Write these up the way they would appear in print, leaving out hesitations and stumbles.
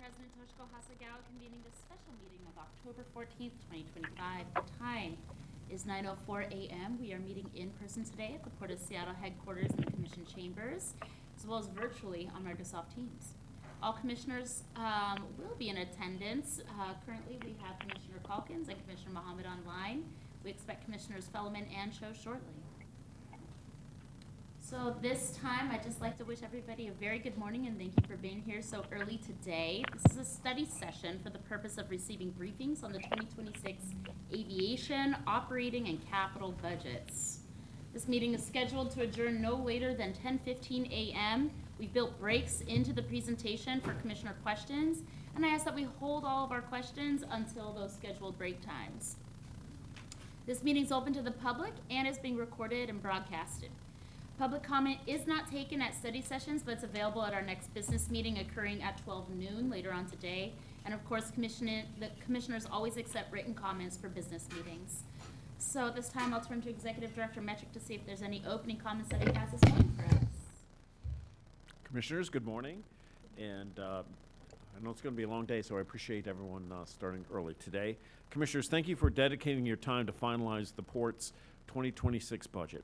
President Toshiko Hasagawa convening this special meeting of October 14th, 2025. The time is 9:04 a.m. We are meeting in person today at the Port of Seattle headquarters in the Commission chambers, as well as virtually on Microsoft Teams. All commissioners will be in attendance. Currently, we have Commissioner Calkins and Commissioner Mohammed online. We expect Commissioners Fellman and Cho shortly. So this time, I'd just like to wish everybody a very good morning and thank you for being here so early today. This is a study session for the purpose of receiving briefings on the 2026 aviation, operating, and capital budgets. This meeting is scheduled to adjourn no later than 10:15 a.m. We've built breaks into the presentation for commissioner questions, and I ask that we hold all of our questions until those scheduled break times. This meeting is open to the public and is being recorded and broadcasted. Public comment is not taken at study sessions, but it's available at our next business meeting occurring at 12 noon later on today. And of course, the commissioners always accept written comments for business meetings. So at this time, I'll turn to Executive Director Metric to see if there's any opening comments that he has this morning for us. Commissioners, good morning. And I know it's going to be a long day, so I appreciate everyone starting early today. Commissioners, thank you for dedicating your time to finalize the Port's 2026 budget.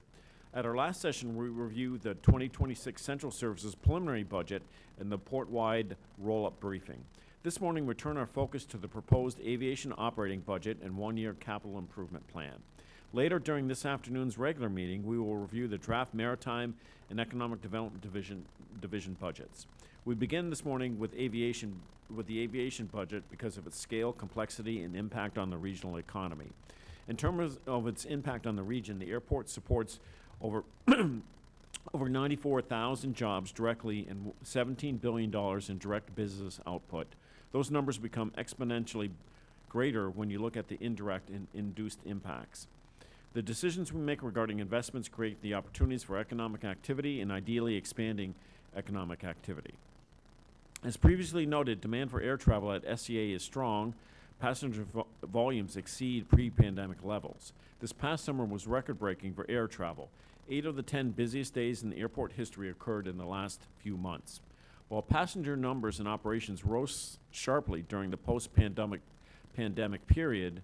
At our last session, we reviewed the 2026 Central Services preliminary budget and the Port-wide roll-up briefing. This morning, we turn our focus to the proposed aviation operating budget and one-year capital improvement plan. Later during this afternoon's regular meeting, we will review the draft Maritime and Economic Development Division budgets. We begin this morning with the aviation budget because of its scale, complexity, and impact on the regional economy. In terms of its impact on the region, the airport supports over 94,000 jobs directly and $17 billion in direct business output. Those numbers become exponentially greater when you look at the indirect and induced impacts. The decisions we make regarding investments create the opportunities for economic activity and ideally expanding economic activity. As previously noted, demand for air travel at SCA is strong. Passenger volumes exceed pre-pandemic levels. This past summer was record-breaking for air travel. 8 of the 10 busiest days in the airport history occurred in the last few months. While passenger numbers and operations rose sharply during the post-pandemic period,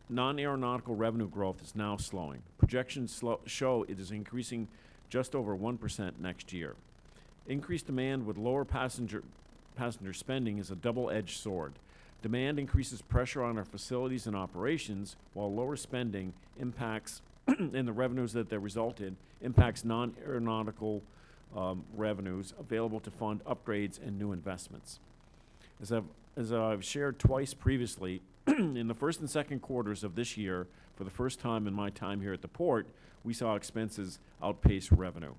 non-aeronautical revenue growth is now slowing. Projections show it is increasing just over 1% next year. Increased demand with lower passenger spending is a double-edged sword. Demand increases pressure on our facilities and operations, while lower spending impacts and the revenues that they result in impacts non-aeronautical revenues available to fund upgrades and new investments. As I've shared twice previously, in the first and second quarters of this year, for the first time in my time here at the Port, we saw expenses outpace revenue.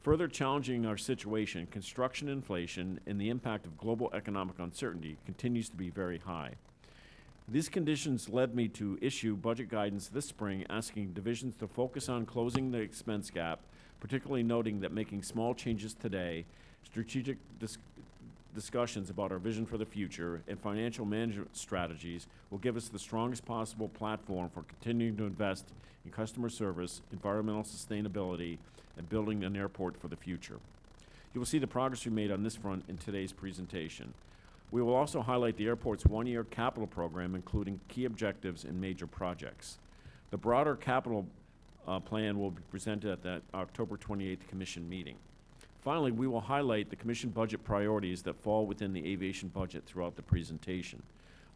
Further challenging our situation, construction inflation and the impact of global economic uncertainty continues to be very high. These conditions led me to issue budget guidance this spring asking divisions to focus on closing the expense gap, particularly noting that making small changes today, strategic discussions about our vision for the future, and financial management strategies will give us the strongest possible platform for continuing to invest in customer service, environmental sustainability, and building an airport for the future. You will see the progress we made on this front in today's presentation. We will also highlight the airport's one-year capital program, including key objectives and major projects. The broader capital plan will be presented at that October 28th Commission meeting. Finally, we will highlight the Commission budget priorities that fall within the aviation budget throughout the presentation.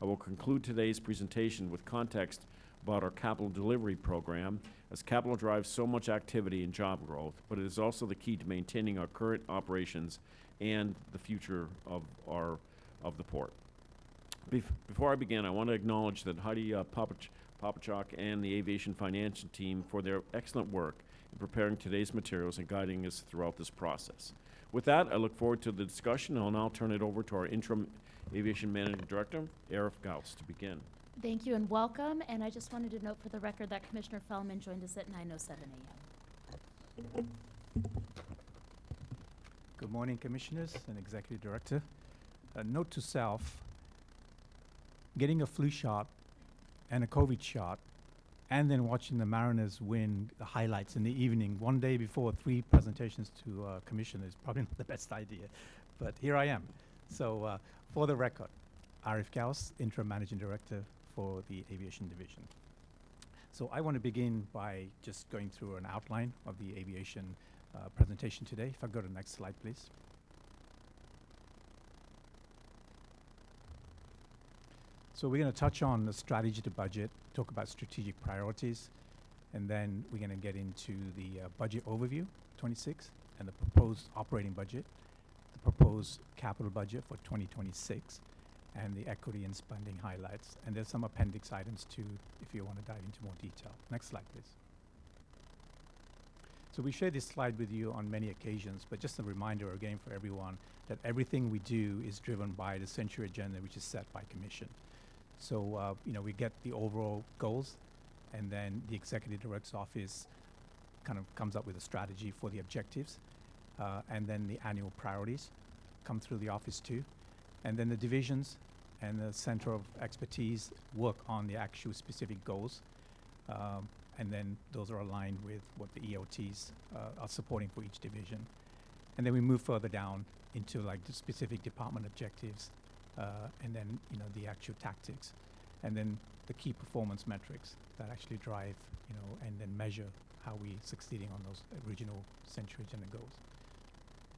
I will conclude today's presentation with context about our capital delivery program, as capital drives so much activity and job growth, but it is also the key to maintaining our current operations and the future of the Port. Before I begin, I want to acknowledge that Heidi Papachuk and the aviation financial team for their excellent work in preparing today's materials and guiding us throughout this process. With that, I look forward to the discussion. I'll now turn it over to our interim aviation managing director, Arif Gauss, to begin. Thank you and welcome. And I just wanted to note for the record that Commissioner Fellman joined us at 9:07 a.m. Good morning, Commissioners and Executive Director. Note to self, getting a flu shot and a COVID shot and then watching the Mariners win the highlights in the evening, one day before 3 presentations to Commission is probably not the best idea. But here I am. So, for the record, Arif Gauss, Interim Managing Director for the Aviation Division. So I want to begin by just going through an outline of the aviation presentation today. If I go to the next slide, please. So we're going to touch on the strategy to budget, talk about strategic priorities, and then we're going to get into the budget overview, 26, and the proposed operating budget, the proposed capital budget for 2026, and the equity and spending highlights. And there's some appendix items too, if you want to dive into more detail. Next slide, please. So we shared this slide with you on many occasions, but just a reminder again for everyone that everything we do is driven by the Century Agenda, which is set by Commission. So, we get the overall goals, and then the Executive Director's Office kind of comes up with a strategy for the objectives, and then the annual priorities come through the office too. And then the divisions and the Center of Expertise work on the actual specific goals, and then those are aligned with what the EOTs are supporting for each division. And then we move further down into like the specific department objectives, and then the actual tactics, and then the key performance metrics that actually drive and then measure how we succeeding on those original Century Agenda goals.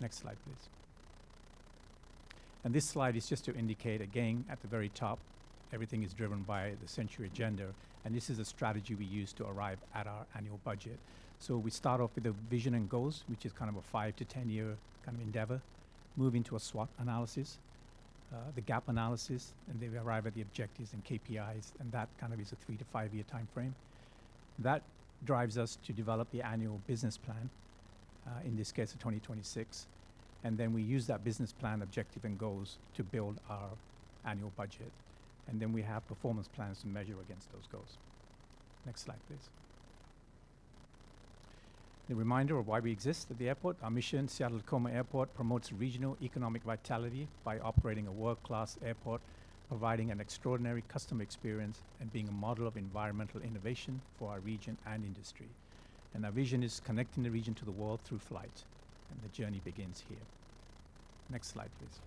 Next slide, please. And this slide is just to indicate again at the very top, everything is driven by the Century Agenda, and this is a strategy we use to arrive at our annual budget. So we start off with the vision and goals, which is kind of a 5 to 10 year kind of endeavor, move into a SWOT analysis, the gap analysis, and then we arrive at the objectives and KPIs, and that kind of is a 3 to 5 year time frame. That drives us to develop the annual business plan, in this case of 2026, and then we use that business plan, objective and goals to build our annual budget, and then we have performance plans to measure against those goals. Next slide, please. The reminder of why we exist at the airport. Our mission, Seattle-Tacoma Airport, promotes regional economic vitality by operating a world-class airport, providing an extraordinary customer experience, and being a model of environmental innovation for our region and industry. And our vision is connecting the region to the world through flight, and the journey begins here. Next slide, please.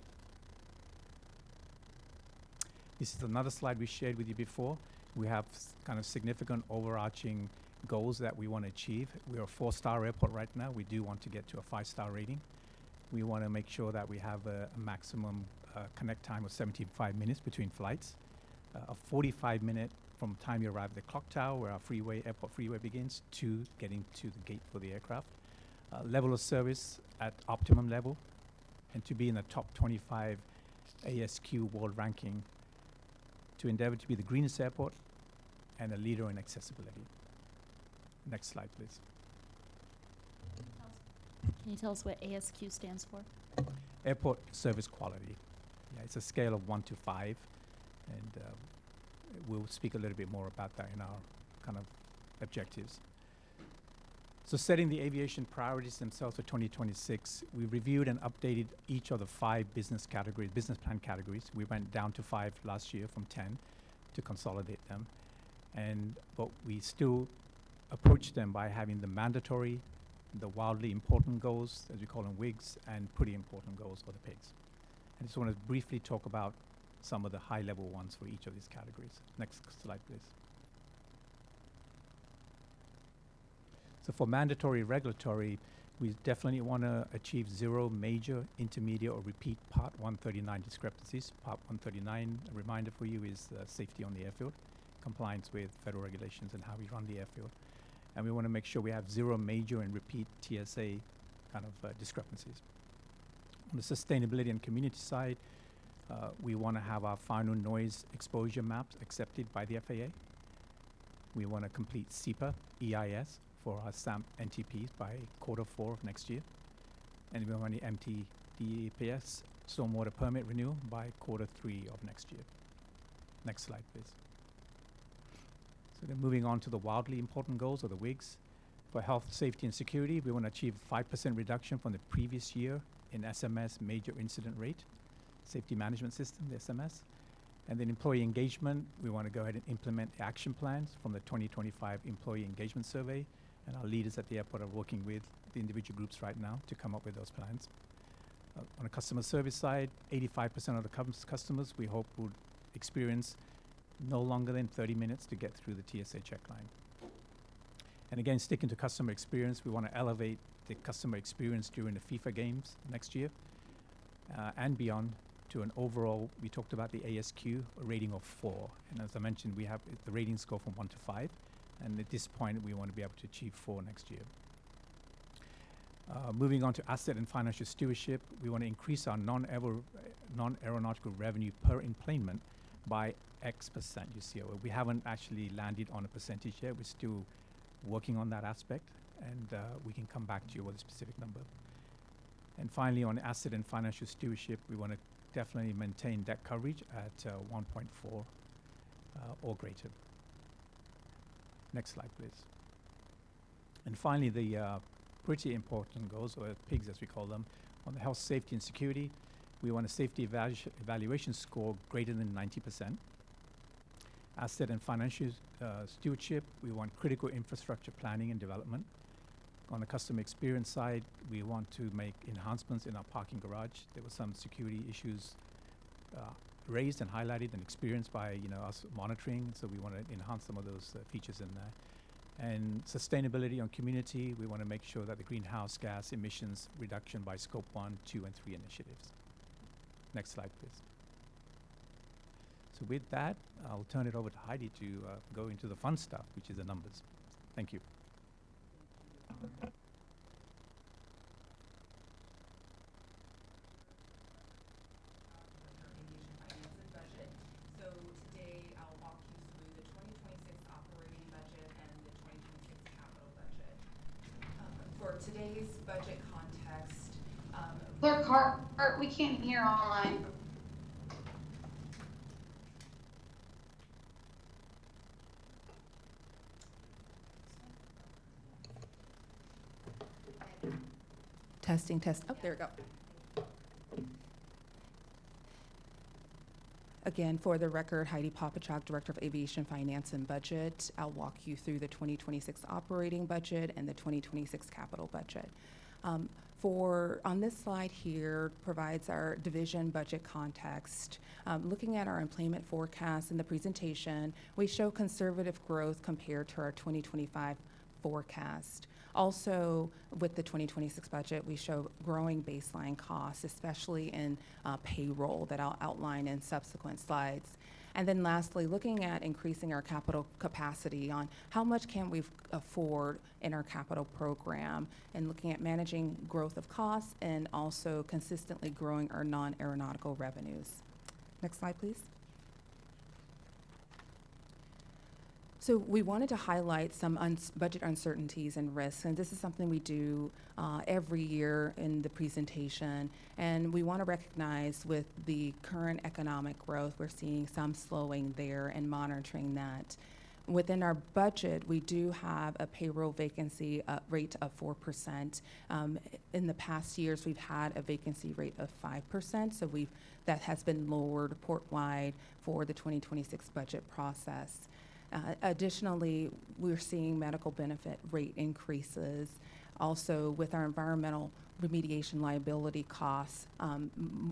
This is another slide we shared with you before. We have kind of significant overarching goals that we want to achieve. We're a 4-star airport right now. We do want to get to a 5-star rating. We want to make sure that we have a maximum connect time of 75 minutes between flights, a 45-minute from the time you arrive at the clock tower where our airport freeway begins to getting to the gate for the aircraft, level of service at optimum level, and to be in the top 25 ASQ world ranking, to endeavor to be the greenest airport and a leader in accessibility. Next slide, please. Can you tell us what ASQ stands for? Airport service quality. Yeah, it's a scale of 1 to 5, and we'll speak a little bit more about that in our kind of objectives. So setting the aviation priorities themselves for 2026, we reviewed and updated each of the 5 business plan categories. We went down to 5 last year from 10 to consolidate them. But we still approach them by having the mandatory, the wildly important goals, as we call them WIGs, and pretty important goals for the PIGs. I just want to briefly talk about some of the high-level ones for each of these categories. Next slide, please. So for mandatory regulatory, we definitely want to achieve 0 major, intermediate, or repeat Part 139 discrepancies. Part 139, a reminder for you, is safety on the airfield, compliance with federal regulations and how we run the airfield. And we want to make sure we have 0 major and repeat TSA kind of discrepancies. On the sustainability and community side, we want to have our final noise exposure maps accepted by the FAA. We want to complete SEPA EIS for our SAMP NTPs by Q4 of next year. And we want the MTDEPS stormwater permit renewal by Q3 of next year. Next slide, please. So then moving on to the wildly important goals, or the WIGs. For health, safety, and security, we want to achieve 5% reduction from the previous year in SMS major incident rate, safety management system, the SMS. And then employee engagement, we want to go ahead and implement action plans from the 2025 employee engagement survey. And our leaders at the airport are working with the individual groups right now to come up with those plans. On the customer service side, 85% of the customers we hope would experience no longer than 30 minutes to get through the TSA check line. And again, sticking to customer experience, we want to elevate the customer experience during the FIFA games next year and beyond to an overall, we talked about the ASQ, a rating of 4. And as I mentioned, we have the ratings go from 1 to 5. And at this point, we want to be able to achieve 4 next year. Moving on to asset and financial stewardship, we want to increase our non-aeronautical revenue per enplanement by X%. You see, we haven't actually landed on a percentage yet. We're still working on that aspect, and we can come back to you with a specific number. And finally, on asset and financial stewardship, we want to definitely maintain debt coverage at 1.4 or greater. Next slide, please. And finally, the pretty important goals, or PIGS as we call them, on the health, safety, and security. We want a safety evaluation score greater than 90%. Asset and financial stewardship, we want critical infrastructure planning and development. On the customer experience side, we want to make enhancements in our parking garage. There were some security issues raised and highlighted and experienced by us monitoring, so we want to enhance some of those features in there. And sustainability on community, we want to make sure that the greenhouse gas emissions reduction by scope 1, 2, and 3 initiatives. Next slide, please. So with that, I'll turn it over to Heidi to go into the fun stuff, which is the numbers. Thank you. Aviation finances budget. So today I'll walk you through the 2026 operating budget and the 2026 capital budget. For today's budget context, Clerk Hart, we can't hear online. testing. Oh, there we go. Again, for the record, Heidi Popachok, Director of Aviation Finance and Budget. I'll walk you through the 2026 operating budget and the 2026 capital budget. On this slide here provides our division budget context. Looking at our employment forecast in the presentation, we show conservative growth compared to our 2025 forecast. Also, with the 2026 budget, we show growing baseline costs, especially in payroll that I'll outline in subsequent slides. And then lastly, looking at increasing our capital capacity on how much can we afford in our capital program, and looking at managing growth of costs and also consistently growing our non-aeronautical revenues. Next slide, please. So we wanted to highlight some budget uncertainties and risks, and this is something we do every year in the presentation. And we want to recognize with the current economic growth, we're seeing some slowing there and monitoring that. Within our budget, we do have a payroll vacancy rate of 4%. In the past years, we've had a vacancy rate of 5%, so that has been lowered port-wide for the 2026 budget process. Additionally, we're seeing medical benefit rate increases. Also, with our environmental remediation liability costs,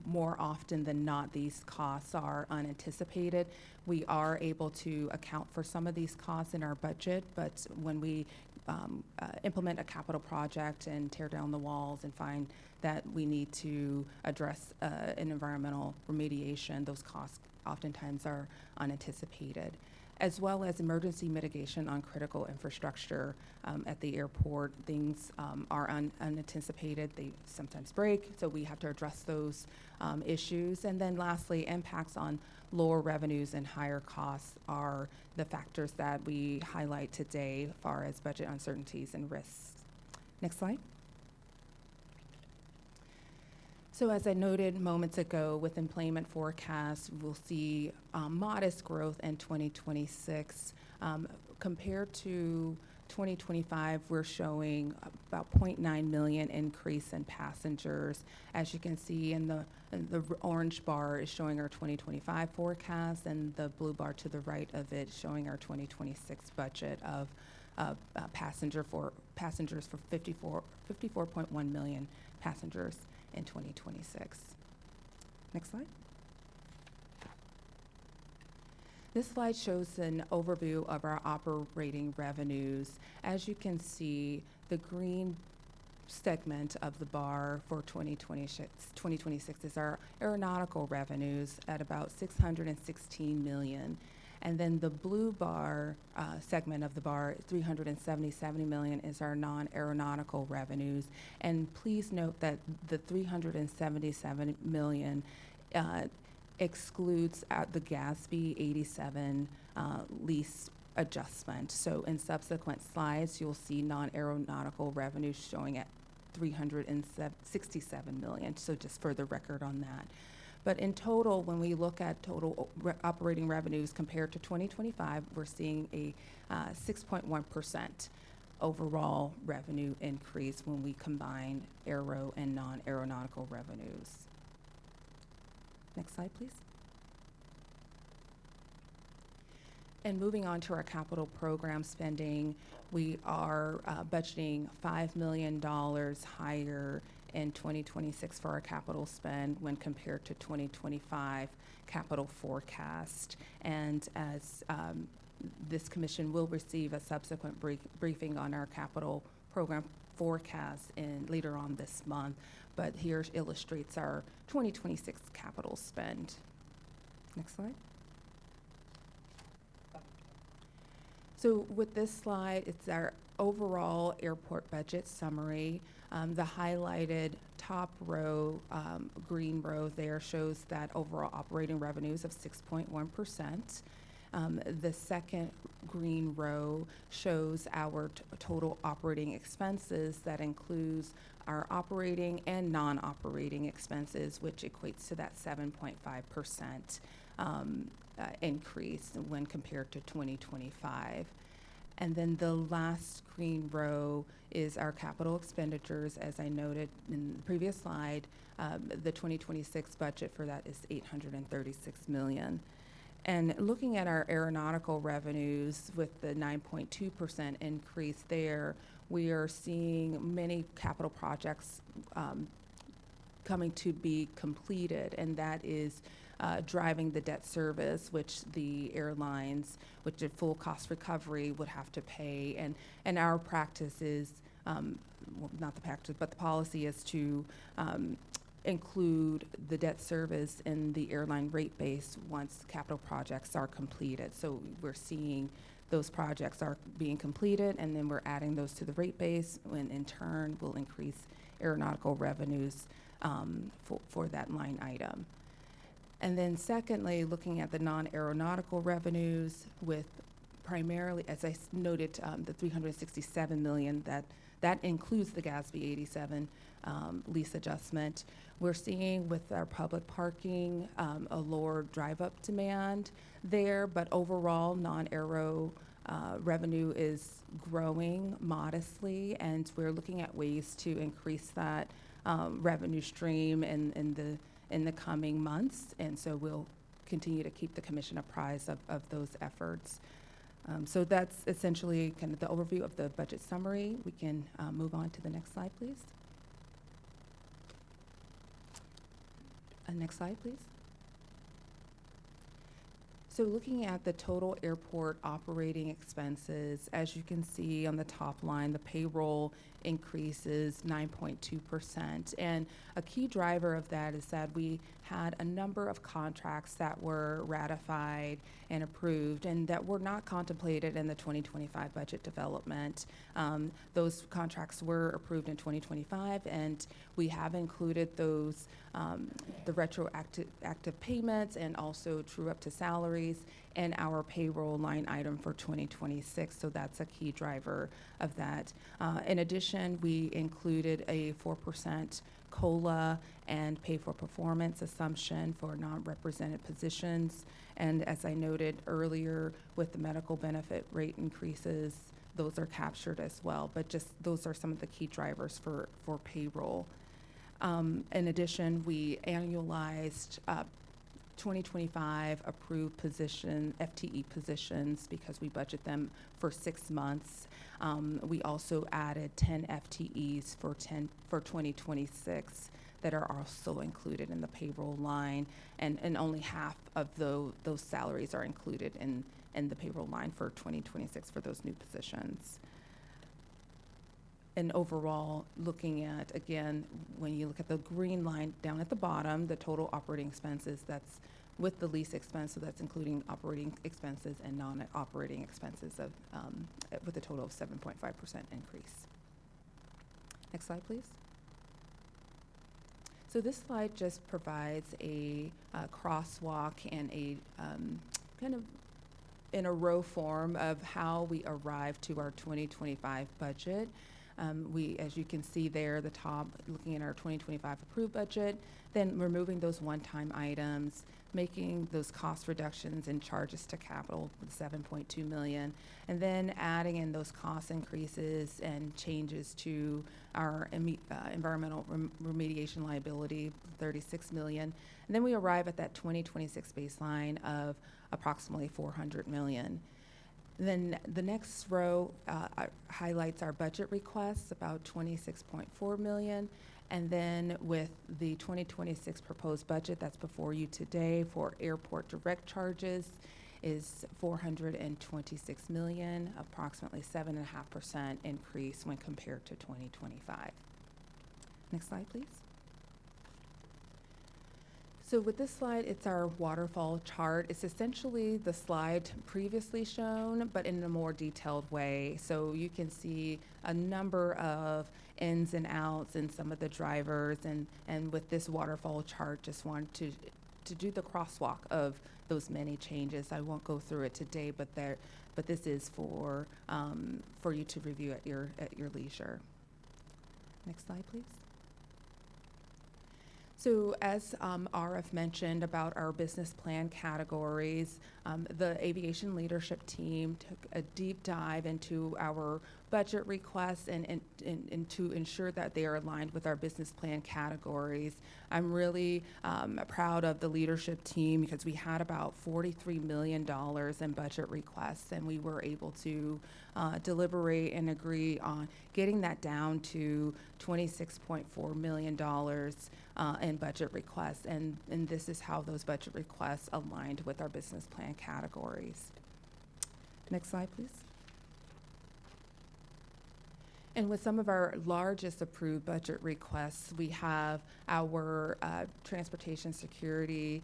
more often than not, these costs are unanticipated. We are able to account for some of these costs in our budget, but when we implement a capital project and tear down the walls and find that we need to address an environmental remediation, those costs oftentimes are unanticipated, as well as emergency mitigation on critical infrastructure at the airport. Things are unanticipated. They sometimes break, so we have to address those issues. And then lastly, impacts on lower revenues and higher costs are the factors that we highlight today as far as budget uncertainties and risks. Next slide. So as I noted moments ago, with employment forecasts, we'll see modest growth in 2026. Compared to 2025, we're showing about 0.9 million increase in passengers. As you can see in the orange bar is showing our 2025 forecast, and the blue bar to the right of it showing our 2026 budget of passengers for 54.1 million passengers. in 2026. Next slide. This slide shows an overview of our operating revenues. As you can see, the green segment of the bar for 2026 is our aeronautical revenues at about $616 million. And then the blue bar segment of the bar, $377 million, is our non-aeronautical revenues. And please note that the $377 million excludes the GASB 87 lease adjustment. So in subsequent slides, you'll see non-aeronautical revenues showing at $367 million. So just for the record on that. But in total, when we look at total operating revenues compared to 2025, we're seeing a 6.1% overall revenue increase when we combine aero and non-aeronautical revenues. Next slide, please. And moving on to our capital program spending, we are budgeting $5 million higher in 2026 for our capital spend when compared to 2025 capital forecast. And as this commission will receive a subsequent briefing on our capital program forecast later on this month, but here illustrates our 2026 capital spend. Next slide. So with this slide, it's our overall airport budget summary. The highlighted top row, green row there, shows that overall operating revenues of 6.1%. The second green row shows our total operating expenses. That includes our operating and non-operating expenses, which equates to that 7.5% increase when compared to 2025. And then the last green row is our capital expenditures. As I noted in the previous slide, the 2026 budget for that is $836 million. And looking at our aeronautical revenues with the 9.2% increase there, we are seeing many capital projects coming to be completed, and that is driving the debt service, which the airlines, which a full cost recovery would have to pay. And our practice is, well, not the practice, but the policy is to include the debt service in the airline rate base once capital projects are completed. So we're seeing those projects are being completed, and then we're adding those to the rate base, and in turn will increase aeronautical revenues for that line item. And then secondly, looking at the non-aeronautical revenues with primarily, as I noted, the $367 million, that includes the GASB 87 lease adjustment. We're seeing with our public parking a lower drive-up demand there, but overall non-aero revenue is growing modestly, and we're looking at ways to increase that revenue stream in the coming months, and so we'll continue to keep the commission apprised of those efforts. So that's essentially kind of the overview of the budget summary. We can move on to the next slide, please. Next slide, please. So looking at the total airport operating expenses, as you can see on the top line, the payroll increases 9.2%. And a key driver of that is that we had a number of contracts that were ratified and approved and that were not contemplated in the 2025 budget development. Those contracts were approved in 2025, and we have included those, the retroactive payments and also true up to salaries in our payroll line item for 2026. So that's a key driver of that. In addition, we included a 4% COLA and pay for performance assumption for non-represented positions. And as I noted earlier, with the medical benefit rate increases, those are captured as well. But just those are some of the key drivers for payroll. In addition, we annualized 2025 approved FTE positions because we budget them for 6 months. We also added 10 FTEs for 2026 that are also included in the payroll line, and only half of those salaries are included in the payroll line for 2026 for those new positions. And overall, looking at, again, when you look at the green line down at the bottom, the total operating expenses, that's with the lease expense, so that's including operating expenses and non-operating expenses of, with a total of 7.5% increase. Next slide, please. So this slide just provides a crosswalk and a kind of in a row form of how we arrived to our 2025 budget. As you can see there, the top, looking at our 2025 approved budget, then removing those one-time items, making those cost reductions and charges to capital with 7.2 million, and then adding in those cost increases and changes to our environmental remediation liability, 36 million. And then we arrive at that 2026 baseline of approximately 400 million. Then the next row highlights our budget requests, about 26.4 million. And then with the 2026 proposed budget that's before you today for airport direct charges is 426 million, approximately 7.5% increase when compared to 2025. Next slide, please. So with this slide, it's our waterfall chart. It's essentially the slide previously shown, but in a more detailed way. So you can see a number of ins and outs and some of the drivers. And with this waterfall chart, just want to do the crosswalk of those many changes. I won't go through it today, but this is for you to review at your leisure. Next slide, please. So as RF mentioned about our business plan categories, the aviation leadership team took a deep dive into our budget requests and to ensure that they are aligned with our business plan categories. I'm really proud of the leadership team because we had about $43 million in budget requests, and we were able to deliberate and agree on getting that down to $26.4 million in budget requests, and this is how those budget requests aligned with our business plan categories. Next slide, please. And with some of our largest approved budget requests, we have our transportation security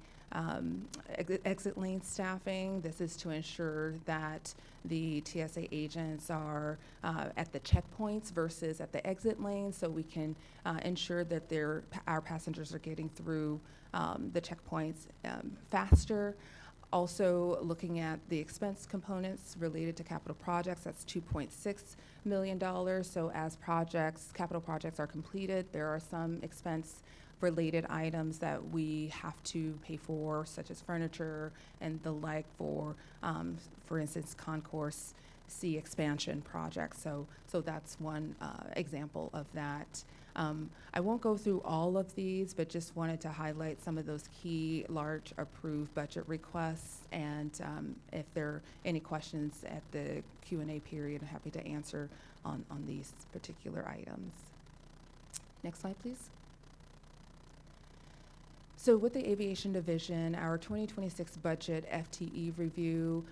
exit lane staffing. This is to ensure that the TSA agents are at the checkpoints versus at the exit lanes, so we can ensure that our passengers are getting through the checkpoints faster. Also looking at the expense components related to capital projects, that's $2.6 million. So as capital projects are completed, there are some expense related items that we have to pay for, such as furniture and the like for instance, Concourse C expansion projects. So that's one example of that. I won't go through all of these, but just wanted to highlight some of those key large approved budget requests. And if there are any questions at the Q&A period, I'm happy to answer on these particular items. Next slide, please. So with the aviation division, our 2026 budget FTE review,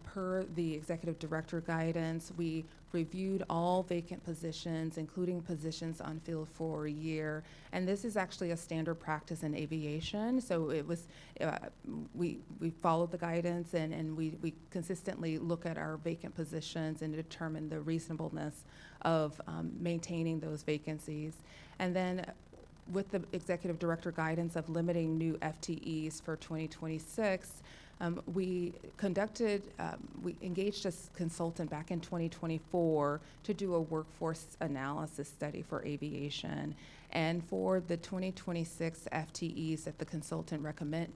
per the executive director guidance, we reviewed all vacant positions, including positions on field for a year. And this is actually a standard practice in aviation. So it was, we followed the guidance and we consistently look at our vacant positions and determine the reasonableness of maintaining those vacancies. And then with the executive director guidance of limiting new FTEs for 2026, we engaged a consultant back in 2024 to do a workforce analysis study for aviation. And for the 2026 FTEs that the consultant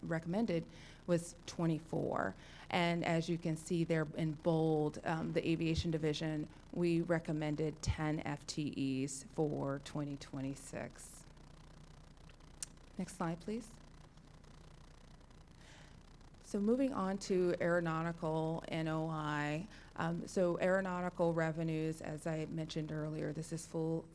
recommended was 24. And as you can see there in bold, the aviation division, we recommended 10 FTEs for 2026. Next slide, please. So moving on to aeronautical NOI. So aeronautical revenues, as I mentioned earlier, this is full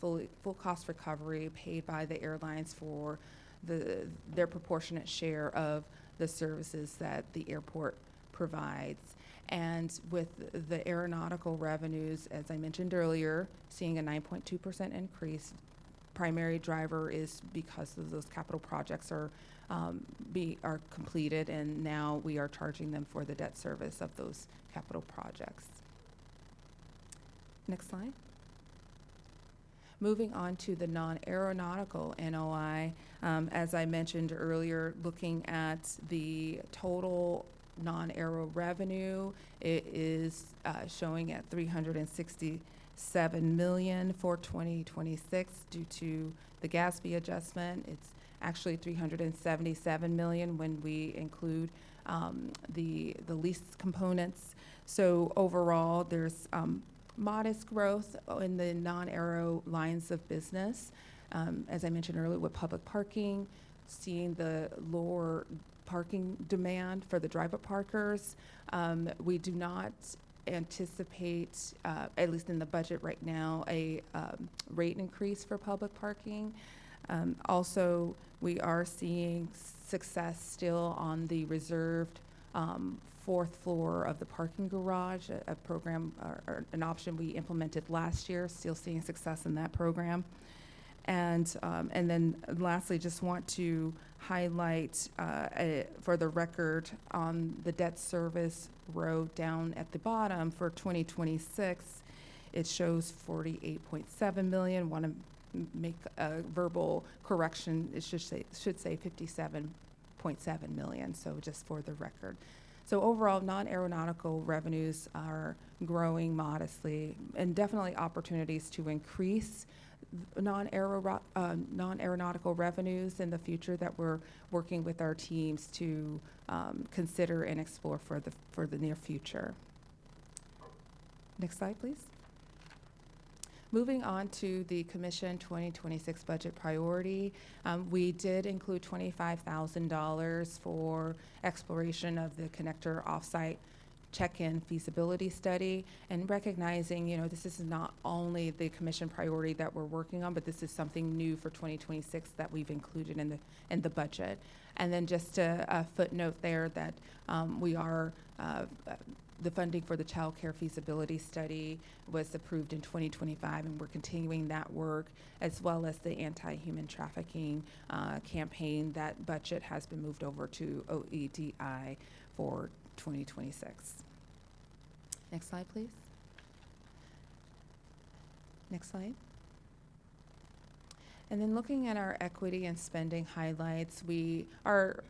cost recovery paid by the airlines for their proportionate share of the services that the airport provides. And with the aeronautical revenues, as I mentioned earlier, seeing a 9.2% increase, primary driver is because of those capital projects are completed, and now we are charging them for the debt service of those capital projects. Next slide. Moving on to the non-aeronautical NOI, as I mentioned earlier, looking at the total non-aero revenue, it is showing at $367 million for 2026 due to the GASB adjustment. It's actually $377 million when we include the lease components. So overall, there's modest growth in the non-aero lines of business. As I mentioned earlier, with public parking, seeing the lower parking demand for the drive-up parkers. We do not anticipate, at least in the budget right now, a rate increase for public parking. Also, we are seeing success still on the reserved fourth floor of the parking garage, a program or an option we implemented last year, still seeing success in that program. And then lastly, just want to highlight for the record on the debt service row down at the bottom for 2026, it shows 48.7 million. Want to make a verbal correction. It should say 57.7 million. So just for the record. So overall, non-aeronautical revenues are growing modestly, and definitely opportunities to increase non-aeronautical revenues in the future that we're working with our teams to consider and explore for the near future. Next slide, please. Moving on to the Commission 2026 budget priority, we did include $25,000 for exploration of the connector offsite check-in feasibility study, and recognizing, this is not only the Commission priority that we're working on, but this is something new for 2026 that we've included in the budget. And then just a footnote there that we are the funding for the child care feasibility study was approved in 2025, and we're continuing that work, as well as the anti-human trafficking campaign. That budget has been moved over to OEDI for 2026. Next slide, please. Next slide. And then looking at our equity and spending highlights, we are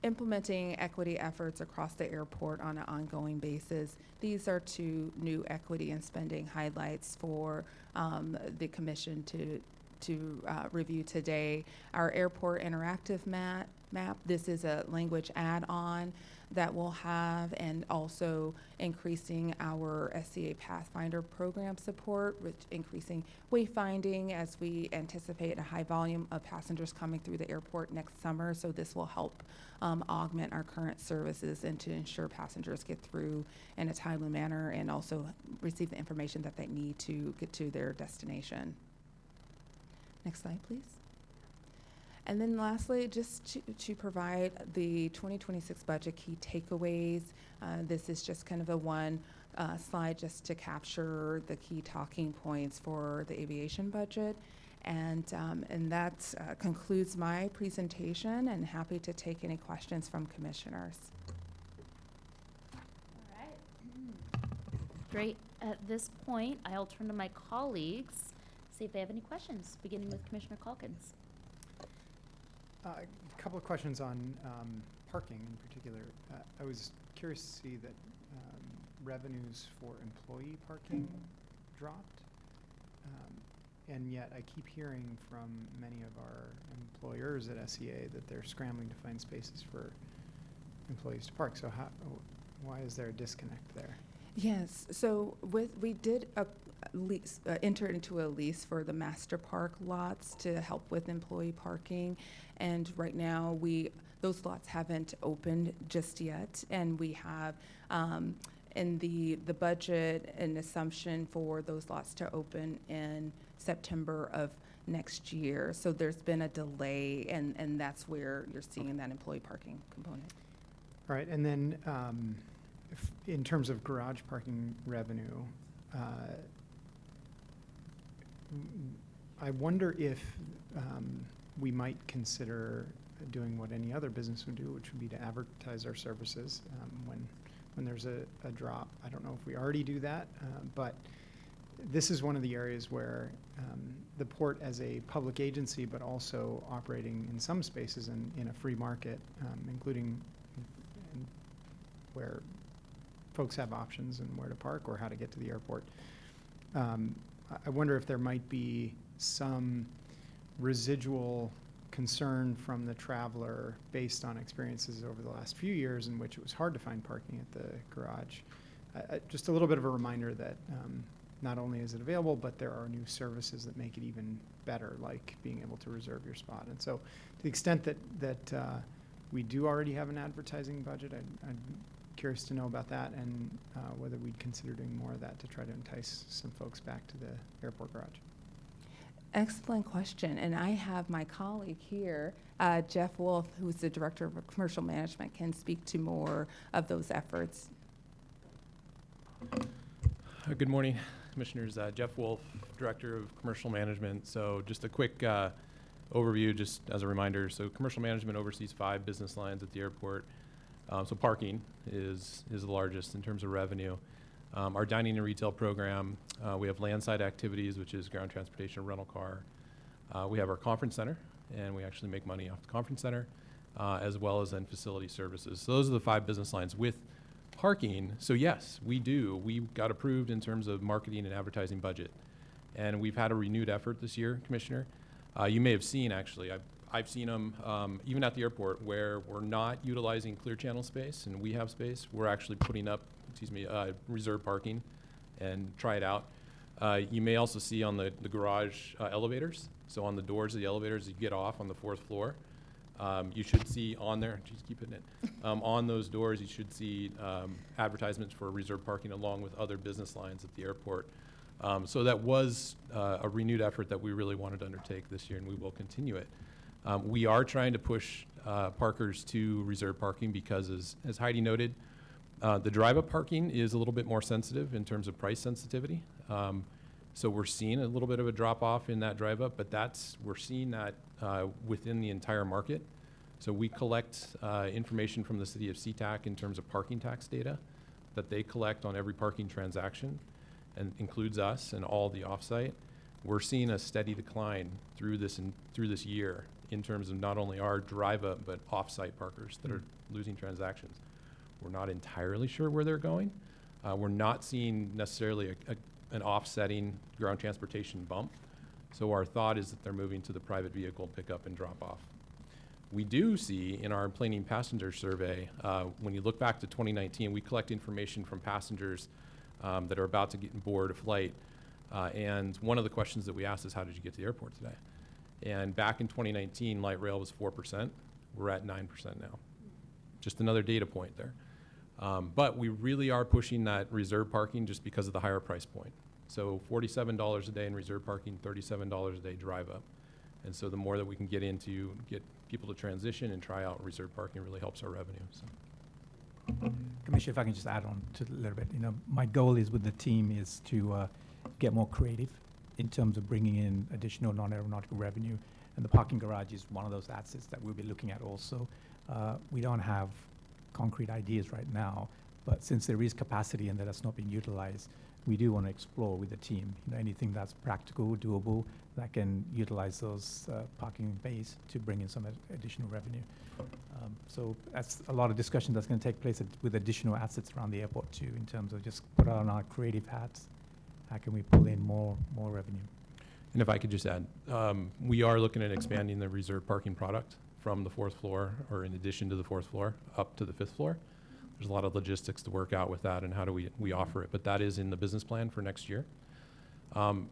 implementing equity efforts across the airport on an ongoing basis. These are two new equity and spending highlights for the Commission to review today. Our airport interactive map. This is a language add-on that we'll have, and also increasing our SCA Pathfinder program support, with increasing wayfinding as we anticipate a high volume of passengers coming through the airport next summer. So this will help augment our current services and to ensure passengers get through in a timely manner and also receive the information that they need to get to their destination. Next slide, please. And then lastly, just to provide the 2026 budget key takeaways. This is just kind of a one slide just to capture the key talking points for the aviation budget. And that concludes my presentation, and happy to take any questions from commissioners. All right. Great. At this point, I'll turn to my colleagues, see if they have any questions, beginning with Commissioner Calkins. A couple of questions on parking in particular. I was curious to see that revenues for employee parking dropped, and yet I keep hearing from many of our employers at SEA that they're scrambling to find spaces for employees to park. So why is there a disconnect there? Yes, so we did enter into a lease for the master park lots to help with employee parking, and right now the those lots haven't opened just yet, and we have in the budget an assumption for those lots to open in September of next year. So there's been a delay, and that's where you're seeing that employee parking component. All right, and then in terms of garage parking revenue, I wonder if we might consider doing what any other business would do, which would be to advertise our services when there's a drop. I don't know if we already do that, but this is one of the areas where the port as a public agency, but also operating in some spaces in a free market, including where folks have options and where to park or how to get to the airport. I wonder if there might be some residual concern from the traveler based on experiences over the last few years in which it was hard to find parking at the garage. Just a little bit of a reminder that not only is it available, but there are new services that make it even better, like being able to reserve your spot. And so to the extent that we do already have an advertising budget, I'm curious to know about that and whether we'd consider doing more of that to try to entice some folks back to the airport garage. Excellent question. And I have my colleague here, Jeff Wolf, who's the Director of Commercial Management, can speak to more of those efforts. Good morning, Commissioners. Jeff Wolf, Director of Commercial Management. So just a quick overview, just as a reminder. So commercial management oversees 5 business lines at the airport. So parking is the largest in terms of revenue. Our dining and retail program, we have landside activities, which is ground transportation, rental car. We have our conference center, and we actually make money off the conference center, as well as then facility services. So those are the 5 business lines. With parking, so yes, we do. We got approved in terms of marketing and advertising budget, and we've had a renewed effort this year, Commissioner. You may have seen, actually, I've seen them even at the airport where we're not utilizing clear channel space and we have space. We're actually putting up, reserve parking and try it out. You may also see on the garage elevators. So on the doors of the elevators, you get off on the 4th floor. You should see on there, just keep hitting it, on those doors, you should see advertisements for reserve parking along with other business lines at the airport. So that was a renewed effort that we really wanted to undertake this year, and we will continue it. We are trying to push parkers to reserve parking because, as Heidi noted, the drive-up parking is a little bit more sensitive in terms of price sensitivity. So we're seeing a little bit of a drop-off in that drive-up, but we're seeing that within the entire market. So we collect information from the city of Sea-Tac in terms of parking tax data that they collect on every parking transaction, and includes us and all the offsite. We're seeing a steady decline through this year in terms of not only our drive-up, but off-site parkers that are losing transactions. We're not entirely sure where they're going. We're not seeing necessarily an offsetting ground transportation bump. So our thought is that they're moving to the private vehicle pickup and drop off. We do see in our planning passenger survey, when you look back to 2019, we collect information from passengers that are about to get aboard a flight. And one of the questions that we asked is, how did you get to the airport today? And back in 2019, light rail was 4%. We're at 9% now. Just another data point there. But we really are pushing that reserve parking just because of the higher price point. So $47 a day in reserve parking, $37 a day drive up. And so the more that we can get people to transition and try out reserve parking really helps our revenue. So. Commissioner, if I can just add on to a little bit, my goal is with the team is to get more creative in terms of bringing in additional non-aeronautical revenue, and the parking garage is one of those assets that we'll be looking at also. We don't have concrete ideas right now, but since there is capacity and that that's not being utilized, we do want to explore with the team anything that's practical, doable, that can utilize those parking bays to bring in some additional revenue. So that's a lot of discussion that's going to take place with additional assets around the airport too, in terms of just put on our creative hats. How can we pull in more revenue? And if I could just add, we are looking at expanding the reserve parking product from the 4th floor, or in addition to the 4th floor, up to the 5th floor. There's a lot of logistics to work out with that and how do we offer it, but that is in the business plan for next year.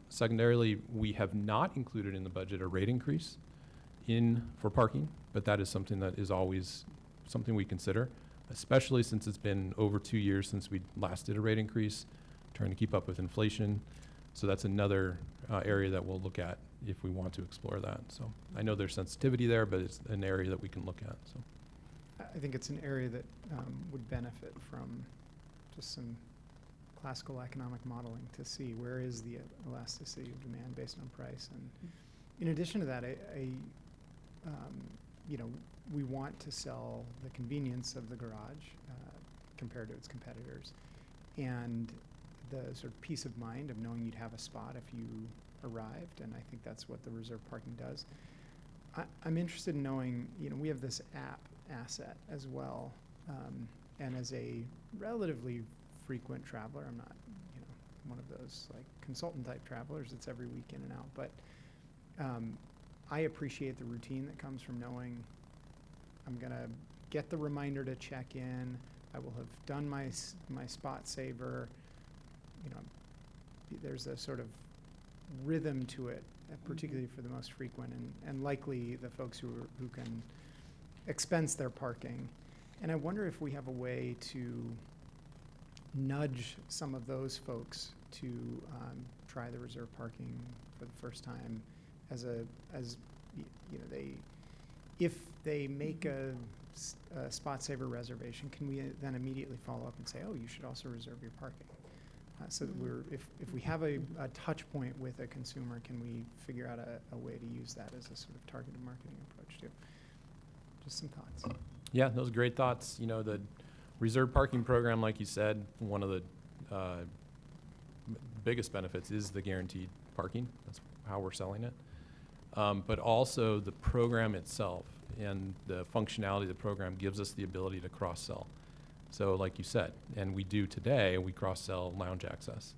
Secondarily, we have not included in the budget a rate increase. in for parking, but that is something that is always something we consider, especially since it's been over 2 years since we last did a rate increase, trying to keep up with inflation. So that's another area that we'll look at if we want to explore that. So I know there's sensitivity there, but it's an area that we can look at. So I think it's an area that would benefit from just some classical economic modeling to see where is the elasticity of demand based on price. And in addition to that, you know, we want to sell the convenience of the garage compared to its competitors, and the sort of peace of mind of knowing you'd have a spot if you arrived, and I think that's what the reserve parking does. I'm interested in knowing, you know, we have this app asset as well, and as a relatively frequent traveler, I'm not, you know, one of those like consultant type travelers that's every week in and out, but I appreciate the routine that comes from knowing I'm gonna get the reminder to check in, I will have done my spot saver, you know, there's a sort of rhythm to it, particularly for the most frequent and likely the folks who can expense their parking. And I wonder if we have a way to nudge some of those folks to try the reserve parking for the first time as you know, if they make a spot saver reservation, can we then immediately follow up and say, oh, you should also reserve your parking? So that if we have a touch point with a consumer, can we figure out a way to use that as a sort of targeted marketing approach too? Just some thoughts. yeah, those are great thoughts. You know, the reserve parking program, like you said, one of the biggest benefits is the guaranteed parking. That's how we're selling it. But also the program itself and the functionality of the program gives us the ability to cross-sell. So like you said, and we do today, we cross-sell lounge access,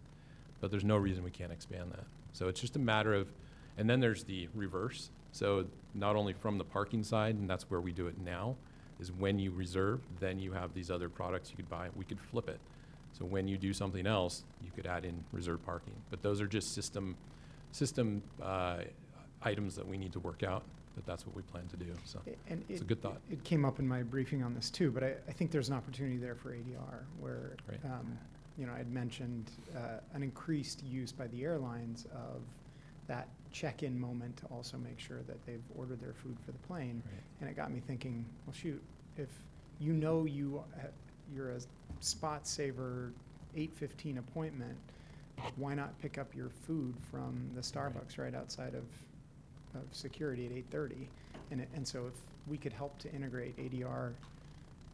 but there's no reason we can't expand that. So it's just a matter of, and then there's the reverse. So not only from the parking side, and that's where we do it now, is when you reserve, then you have these other products you could buy, we could flip it. So when you do something else, you could add in reserve parking. But those are just system items that we need to work out, but that's what we plan to do. So And it's a good thought. It came up in my briefing on this too, but I think there's an opportunity there for ADR where, Right. you know, I'd mentioned an increased use by the airlines of that check-in moment to also make sure that they've ordered their food for the plane. Right. And it got me thinking, well, shoot, if you know you're a spot saver 8:15 appointment, why not pick up your food from the Starbucks right outside of security at 8:30? And so if we could help to integrate ADR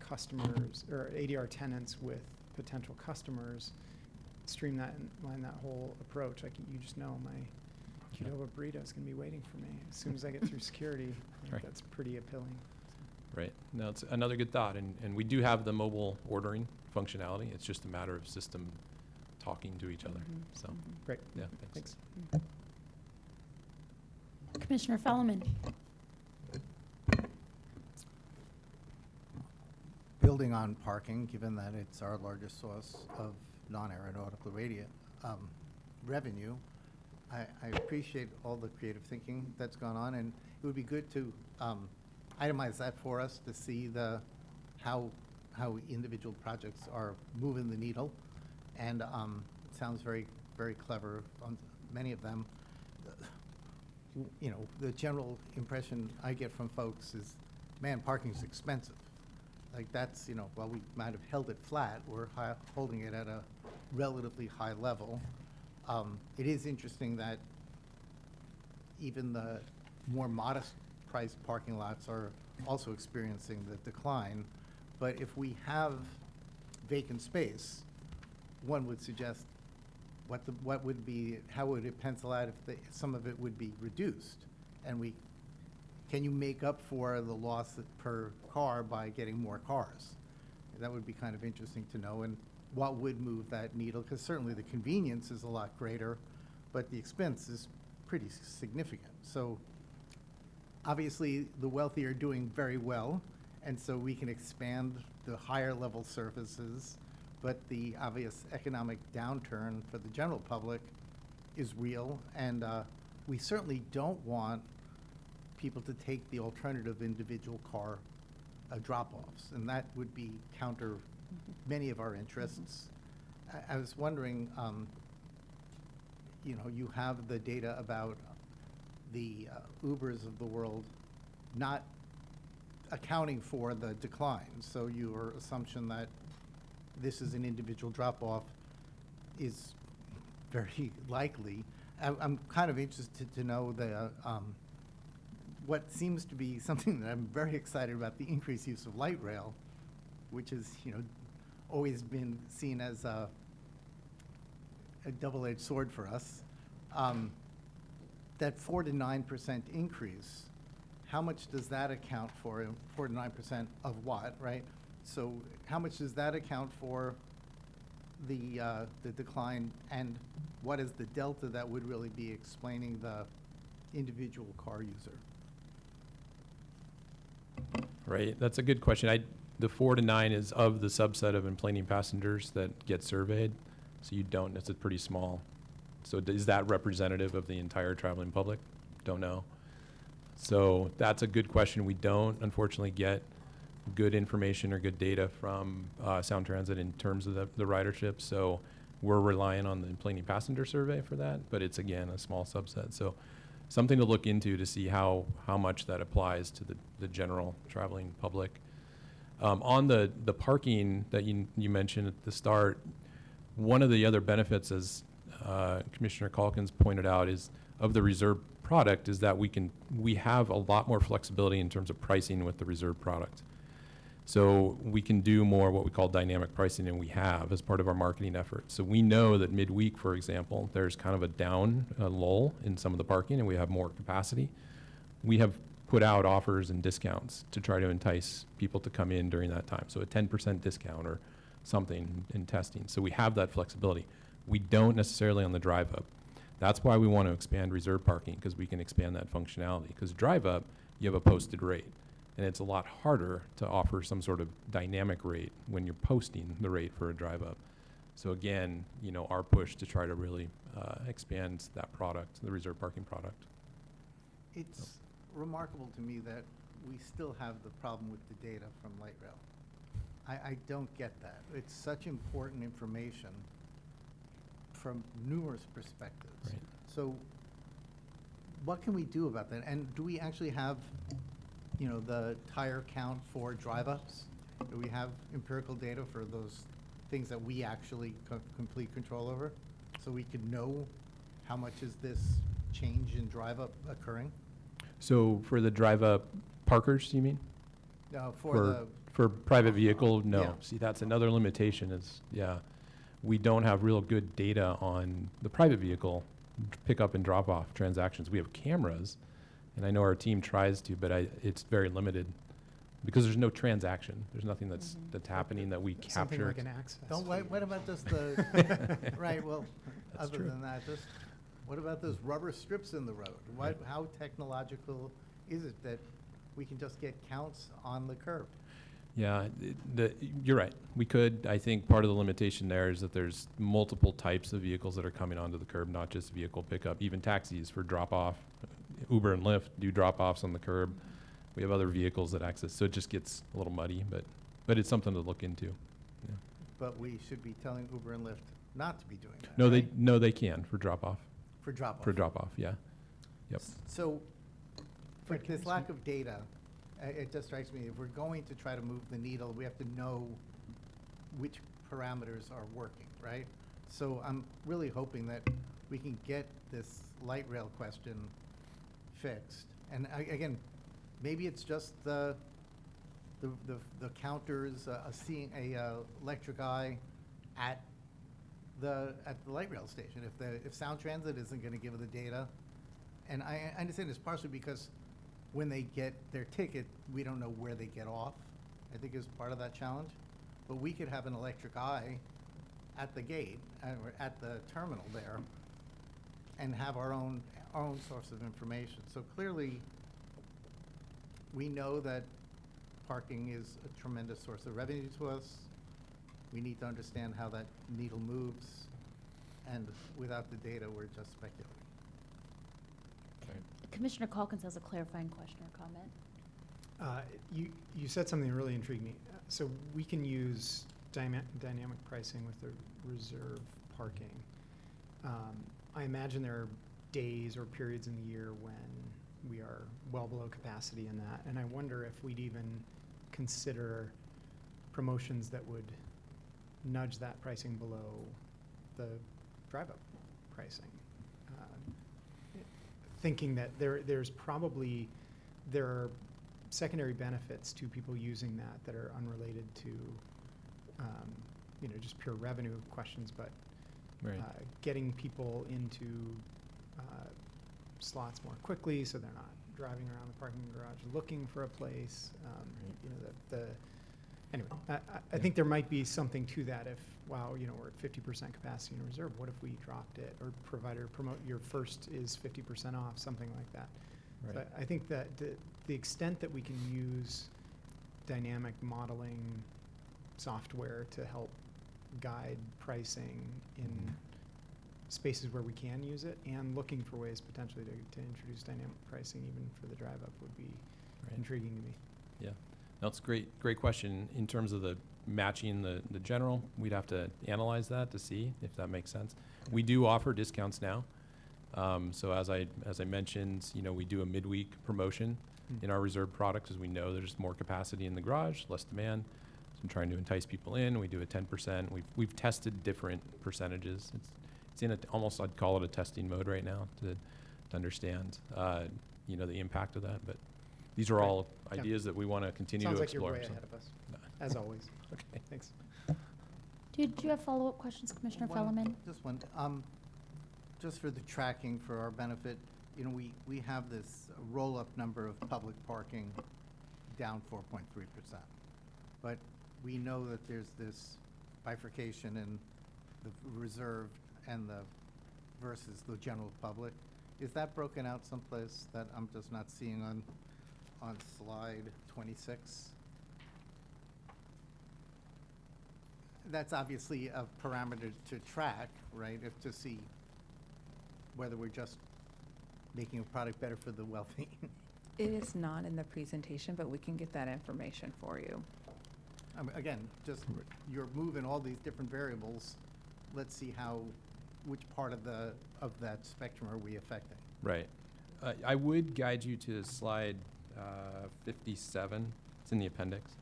customers or ADR tenants with potential customers, streamline that whole approach, like you just know my Qdoba burrito is going to be waiting for me as soon as I get through security. I think Right. that's pretty appealing. Right. No, it's another good thought. And we do have the mobile ordering functionality. It's just a matter of system talking to each other. So, Great. yeah, thanks. Thanks. Commissioner Fellman. Building on parking, given that it's our largest source of non-aeronautical revenue, I appreciate all the creative thinking that's gone on, and it would be good to itemize that for us to see how individual projects are moving the needle. And it sounds very, very clever on many of them. You know, the general impression I get from folks is, man, parking's expensive. Like that's, you know, while we might have held it flat, we're holding it at a relatively high level. It is interesting that even the more modest priced parking lots are also experiencing the decline. But if we have vacant space, one would suggest what would be, how would it pencil out if some of it would be reduced? And can you make up for the loss per car by getting more cars? That would be kind of interesting to know, and what would move that needle? Because certainly the convenience is a lot greater, but the expense is pretty significant. So obviously the wealthy are doing very well, and so we can expand the higher level services, but the obvious economic downturn for the general public is real, and we certainly don't want people to take the alternative individual car drop-offs, and that would be counter many of our interests. I was wondering, you know, you have the data about the Ubers of the world not accounting for the decline. So your assumption that this is an individual drop-off is very likely. I'm kind of interested to know the what seems to be something that I'm very excited about, the increased use of light rail, which is, you know, always been seen as a double-edged sword for us. That 4 to 9% increase, how much does that account for? 4 to 9% of what, right? So how much does that account for the decline, and what is the delta that would really be explaining the individual car user? Right, that's a good question. The 4 to 9 is of the subset of enplaning passengers that get surveyed, so you don't, it's a pretty small. So is that representative of the entire traveling public? Don't know. So that's a good question. We don't, unfortunately, get good information or good data from Sound Transit in terms of the ridership. So we're relying on the enplaning passenger survey for that, but it's, again, a small subset. So something to look into to see how much that applies to the general traveling public. On the parking that you mentioned at the start, one of the other benefits, as Commissioner Calkins pointed out, is of the reserve product is that we have a lot more flexibility in terms of pricing with the reserve product. So we can do more what we call dynamic pricing, and we have as part of our marketing effort. So we know that midweek, for example, there's kind of a lull in some of the parking, and we have more capacity. We have put out offers and discounts to try to entice people to come in during that time. So a 10% discount or something in testing. So we have that flexibility. We don't necessarily on the drive up. That's why we want to expand reserve parking, because we can expand that functionality. Because drive up, you have a posted rate. And it's a lot harder to offer some sort of dynamic rate when you're posting the rate for a drive up. So again, you know, our push to try to really expand that product, the reserve parking product. It's remarkable to me that we still have the problem with the data from light rail. I don't get that. It's such important information from numerous perspectives. Right. So what can we do about that? And do we actually have, you know, the tire count for drive-ups? Do we have empirical data for those things that we actually complete control over? So we could know how much is this change in drive-up occurring? So for the drive up parkers, you mean? No, for private vehicle, no. Yeah. See, that's another limitation is, we don't have real good data on the private vehicle pickup and drop off transactions. We have cameras, and I know our team tries to, but it's very limited because there's no transaction. There's nothing that's happening that we Something capture. like an access. What about just the, right, well, That's other true. than that, just, what about those rubber strips in the road? Right. How technological is it that we can just get counts on the curb? Yeah, you're right. We could. I think part of the limitation there is that there's multiple types of vehicles that are coming onto the curb, not just vehicle pickup, even taxis for drop-off. Uber and Lyft do drop-offs on the curb. We have other vehicles that access, so it just gets a little muddy, but it's something to look into. Yeah. But we should be telling Uber and Lyft not to be doing that, No, right? they can for drop-off. For drop-off. For drop-off, yeah. Yep. So, for Fred, can I this ask lack you- of data, it just strikes me, if we're going to try to move the needle, we have to know which parameters are working, right? So I'm really hoping that we can get this light rail question fixed. And again, maybe it's just the counters, seeing a electric eye at the light rail station. If Sound Transit isn't going to give the data, and I understand it's partially because when they get their ticket, we don't know where they get off, I think is part of that challenge. But we could have an electric eye at the gate, or at the terminal there, and have our own source of information. So clearly, we know that parking is a tremendous source of revenue to us. We need to understand how that needle moves, and without the data, we're just speculating. Commissioner Calkins has a clarifying question or comment. You said something that really intrigued me. So we can use dynamic pricing with the reserve parking. I imagine there are days or periods in the year when we are well below capacity in that, and I wonder if we'd even consider promotions that would nudge that pricing below the drive-up pricing. Thinking that there are secondary benefits to people using that are unrelated to, just pure revenue questions, but Right. Getting people into slots more quickly so they're not driving around the parking garage looking for a place. Anyway, I think there might be something to that if, wow, we're at 50% capacity in reserve. What if we dropped it, or provider promote your first is 50% off, something like that. Right. So I think that the extent that we can use dynamic modeling software to help guide pricing in spaces where we can use it, and looking for ways potentially to introduce dynamic pricing even for the drive-up would be intriguing to me. Yeah, that's a great question. In terms of the matching the general, we'd have to analyze that to see if that makes sense. We do offer discounts now. So as I mentioned, we do a midweek promotion in our reserve products, as we know there's more capacity in the garage, less demand. So I'm trying to entice people in. We do a 10%. We've tested different percentages. It's in almost, I'd call it a testing mode right now to understand the impact of that. But these are all ideas that we want to continue to explore. Sounds like you're way ahead of us, as always. Okay. Thanks. Do you have follow-up questions, Commissioner Fellman? Just one. Just for the tracking for our benefit, we have this roll-up number of public parking down 4.3%. But we know that there's this bifurcation in the reserved and versus the general public. Is that broken out someplace that I'm just not seeing on slide 26? That's obviously a parameter to track, right? To see whether we're just making a product better for the wealthy. It is not in the presentation, but we can get that information for you. Again, just you're moving all these different variables. Let's see which part of that spectrum are we affecting? Right. I would guide you to slide 57. It's in the appendix.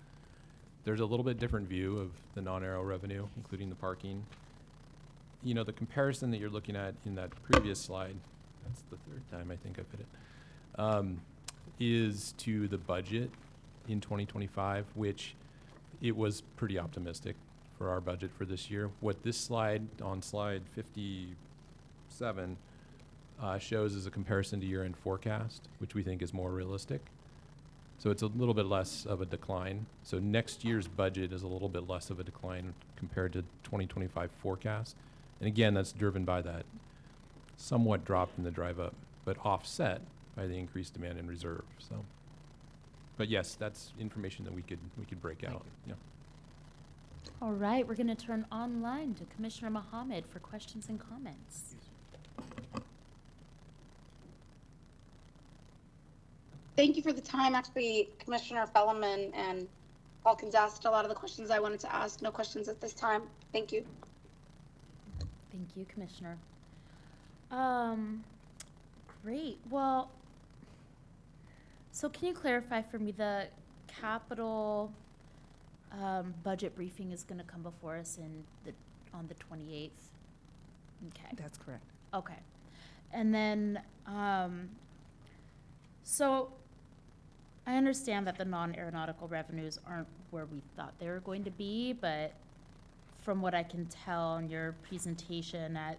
There's a little bit different view of the non-aero revenue, including the parking. The comparison that you're looking at in that previous slide, that's the third time I think I've hit it, is to the budget in 2025, which it was pretty optimistic for our budget for this year. What this slide, on slide 57, shows is a comparison to year-end forecast, which we think is more realistic. So it's a little bit less of a decline. So next year's budget is a little bit less of a decline compared to 2025 forecast. And again, that's driven by that somewhat drop in the drive-up, but offset by the increased demand in reserve. So, but yes, that's information that we could break out. Yeah. All right, we're going to turn online to Commissioner Mohammed for questions and comments. Thank you for the time. Actually, Commissioner Fellman and Calkins asked a lot of the questions I wanted to ask. No questions at this time. Thank you. Thank you, Commissioner. Great. Well, so can you clarify for me, the capital budget briefing is going to come before us on the 28th? Okay. That's correct. Okay. And then, so I understand that the non-aeronautical revenues aren't where we thought they were going to be, but from what I can tell in your presentation at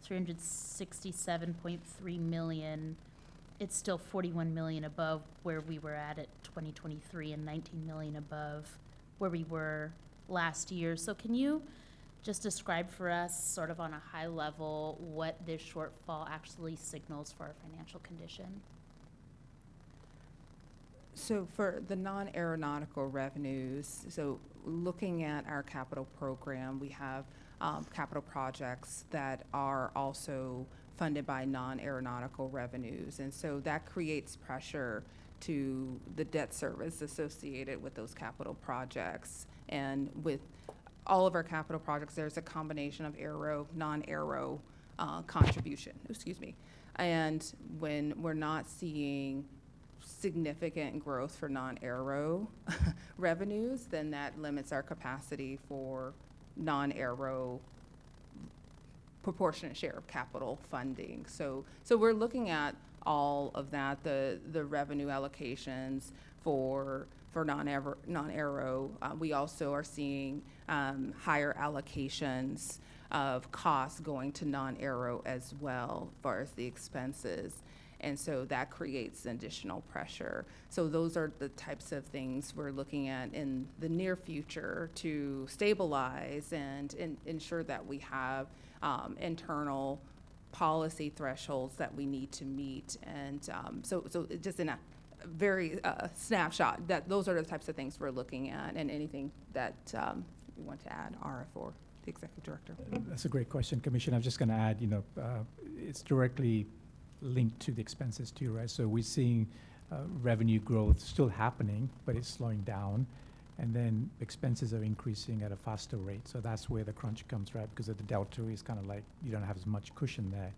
$367.3 million, it's still 41 million above where we were at 2023 and 19 million above where we were last year. So can you just describe for us, sort of on a high level, what this shortfall actually signals for our financial condition? So for the non-aeronautical revenues, so looking at our capital program, we have capital projects that are also funded by non-aeronautical revenues. And so that creates pressure to the debt service associated with those capital projects. And with all of our capital projects, there's a combination of aero, non-aero contribution, And when we're not seeing significant growth for non-aero revenues, then that limits our capacity for non-aero proportionate share of capital funding. So we're looking at all of that, the revenue allocations for non-aero. We also are seeing higher allocations of costs going to non-aero as well, as far as the expenses. And so that creates additional pressure. So those are the types of things we're looking at in the near future to stabilize and ensure that we have internal policy thresholds that we need to meet. And so just in a very snapshot, that those are the types of things we're looking at, and anything that you want to add, Ara, for the Executive Director. That's a great question, Commissioner. I'm just going to add, it's directly linked to the expenses too, right? So we're seeing revenue growth still happening, but it's slowing down. And then expenses are increasing at a faster rate. So that's where the crunch comes, right? Because of the delta is kind of like you don't have as much cushion there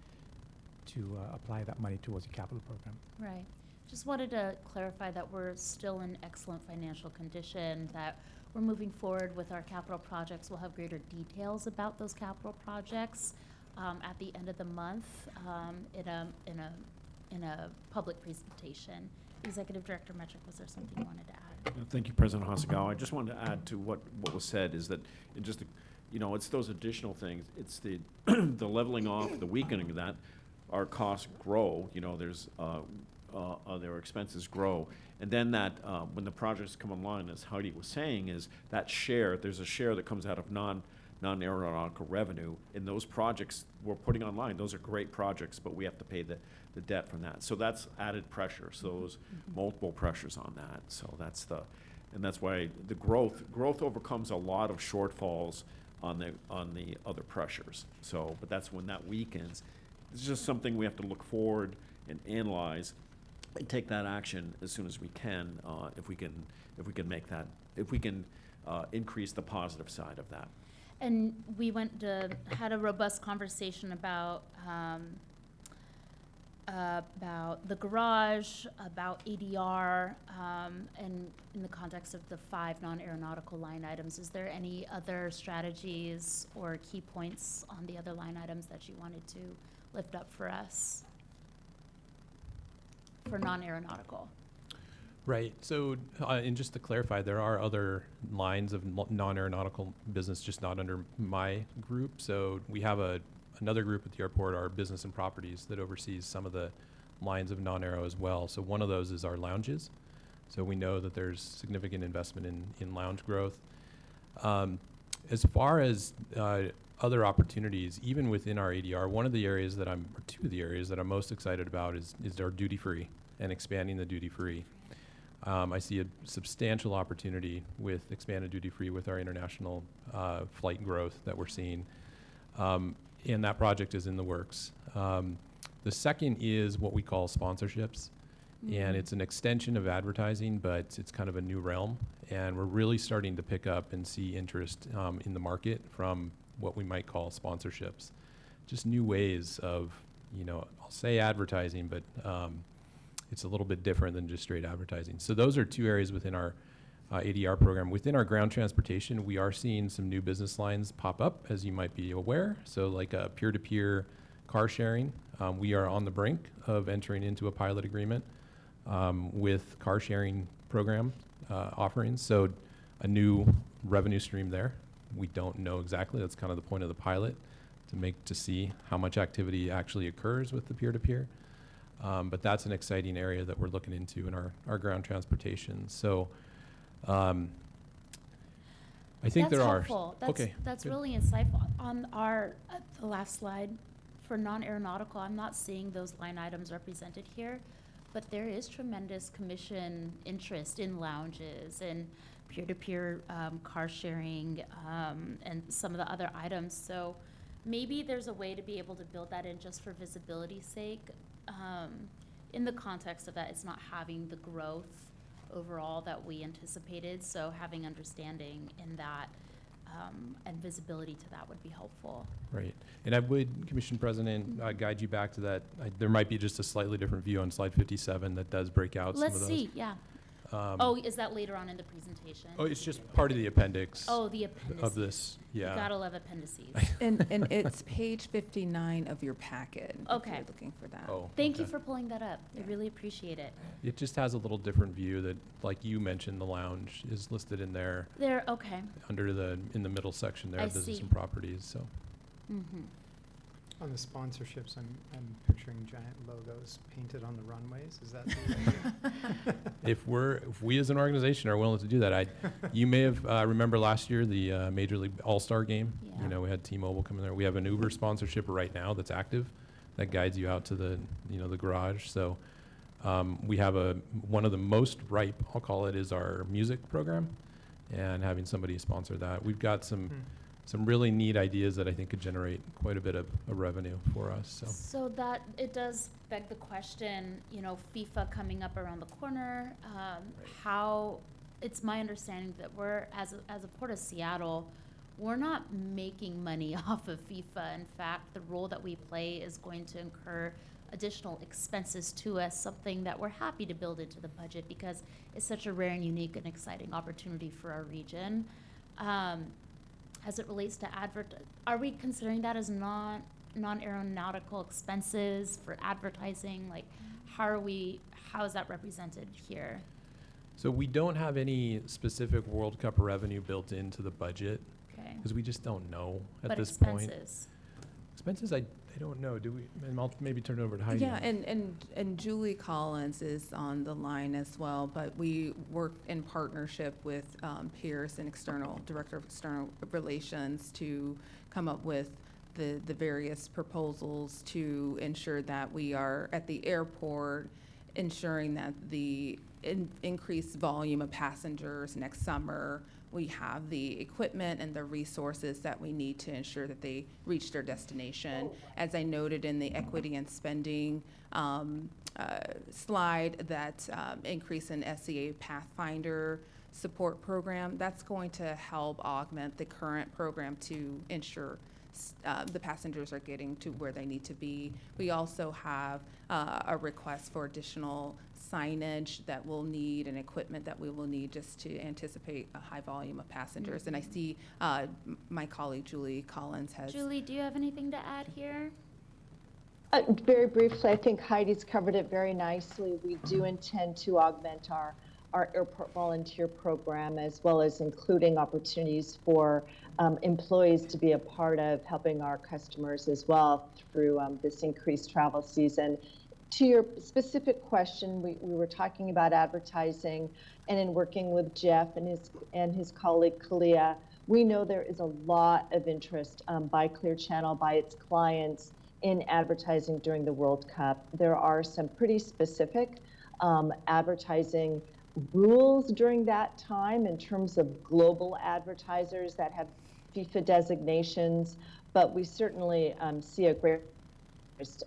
to apply that money towards your capital program. Right. Just wanted to clarify that we're still in excellent financial condition, that we're moving forward with our capital projects. We'll have greater details about those capital projects at the end of the month in a public presentation. Executive Director Metric, was there something you wanted to add? Thank you, President Hasagawa. I just wanted to add to what was said is that it just, it's those additional things. It's the the leveling off, the weakening of that. Our costs grow. There's their expenses grow, and then that when the projects come online, as Heidi was saying, is that share. There's a share that comes out of non-aeronautical revenue, and those projects we're putting online. Those are great projects, but we have to pay the debt from that. So that's added pressure. So those multiple pressures on that. So that's why the growth overcomes a lot of shortfalls on the other pressures. So, but that's when that weakens. It's just something we have to look forward and analyze and take that action as soon as we can, if we can increase the positive side of that. And we had a robust conversation about the garage, about ADR, and in the context of the 5 non-aeronautical line items. Is there any other strategies or key points on the other line items that you wanted to lift up for us for non-aeronautical? Right. So, and just to clarify, there are other lines of non-aeronautical business, just not under my group. So we have another group at the airport, our business and properties, that oversees some of the lines of non-aero as well. So one of those is our lounges. So we know that there's significant investment in lounge growth. As far as other opportunities, even within our ADR, two of the areas that I'm most excited about is our duty free and expanding the duty free. I see a substantial opportunity with expanded duty free with our international flight growth that we're seeing. And that project is in the works. The second is what we call sponsorships. And it's an extension of advertising, but it's kind of a new realm. And we're really starting to pick up and see interest in the market from what we might call sponsorships. Just new ways of, I'll say advertising, but it's a little bit different than just straight advertising. So those are two areas within our ADR program. Within our ground transportation, we are seeing some new business lines pop up, as you might be aware. So like a peer-to-peer car sharing. We are on the brink of entering into a pilot agreement with car sharing program offerings. So a new revenue stream there. We don't know exactly. That's kind of the point of the pilot, to see how much activity actually occurs with the peer-to-peer. But that's an exciting area that we're looking into in our ground transportation. So I think That's there helpful. are. That's good. really insightful. On the last slide for non-aeronautical, I'm not seeing those line items represented here. but there is tremendous commission interest in lounges and peer-to-peer car sharing and some of the other items. So maybe there's a way to be able to build that in just for visibility's sake. In the context of that, it's not having the growth overall that we anticipated. So having understanding in that and visibility to that would be helpful. Right. And I would, Commission President, guide you back to that. There might be just a slightly different view on slide 57 that does break out some of Let's those. see, yeah. Oh, is that later on in the presentation? Oh, it's just part of the appendix Oh, the appendices. of this, You yeah. gotta love appendices. And it's page 59 of your packet. If Okay. you're looking for that. Oh, Thank you okay. for pulling that up. I Yeah. really appreciate it. It just has a little different view that, like you mentioned, the lounge is listed in there There, okay. in the middle section there, I business see. and properties, so. Mm-hmm. On the sponsorships, I'm picturing giant logos painted on the runways. Is that the idea? If we as an organization are willing to do that, you may have, remember last year, the Major League All-Star game? Yeah. You know, we had T-Mobile come in there. We have an Uber sponsorship right now that's active that guides you out to the garage. So we have one of the most ripe, I'll call it, is our music program, and having somebody sponsor that. We've got some really neat ideas that I think could generate quite a bit of revenue for us, so. So that, it does beg the question, FIFA coming up around the corner, how, it's my understanding that we're, as a Port of Seattle, we're not making money off of FIFA. In fact, the role that we play is going to incur additional expenses to us, something that we're happy to build into the budget because it's such a rare and unique and exciting opportunity for our region. As it relates to are we considering that as non-aeronautical expenses for advertising? Like, how is that represented here? So we don't have any specific World Cup revenue built into the budget Okay. because we just don't know at But this expenses. point. Expenses, I don't know. Do we? And I'll maybe turn it over to Heidi. Yeah, and Julie Collins is on the line as well, but we work in partnership with Pierce and Director of External Relations to come up with the various proposals to ensure that we are at the airport, ensuring that the increased volume of passengers next summer, we have the equipment and the resources that we need to ensure that they reach their destination. As I noted in the equity and spending slide, that increase in SCA Pathfinder support program, that's going to help augment the current program to ensure the passengers are getting to where they need to be. We also have a request for additional signage that we'll need and equipment that we will need just to anticipate a high volume of passengers. And I see my colleague Julie Collins has. Julie, do you have anything to add here? Very briefly, I think Heidi's covered it very nicely. We do intend to augment our airport volunteer program, as well as including opportunities for employees to be a part of helping our customers as well through this increased travel season. To your specific question, we were talking about advertising, and in working with Jeff and his colleague Kalia, we know there is a lot of interest by Clear Channel, by its clients, in advertising during the World Cup. There are some pretty specific advertising rules during that time in terms of global advertisers that have FIFA designations, but we certainly see a great interest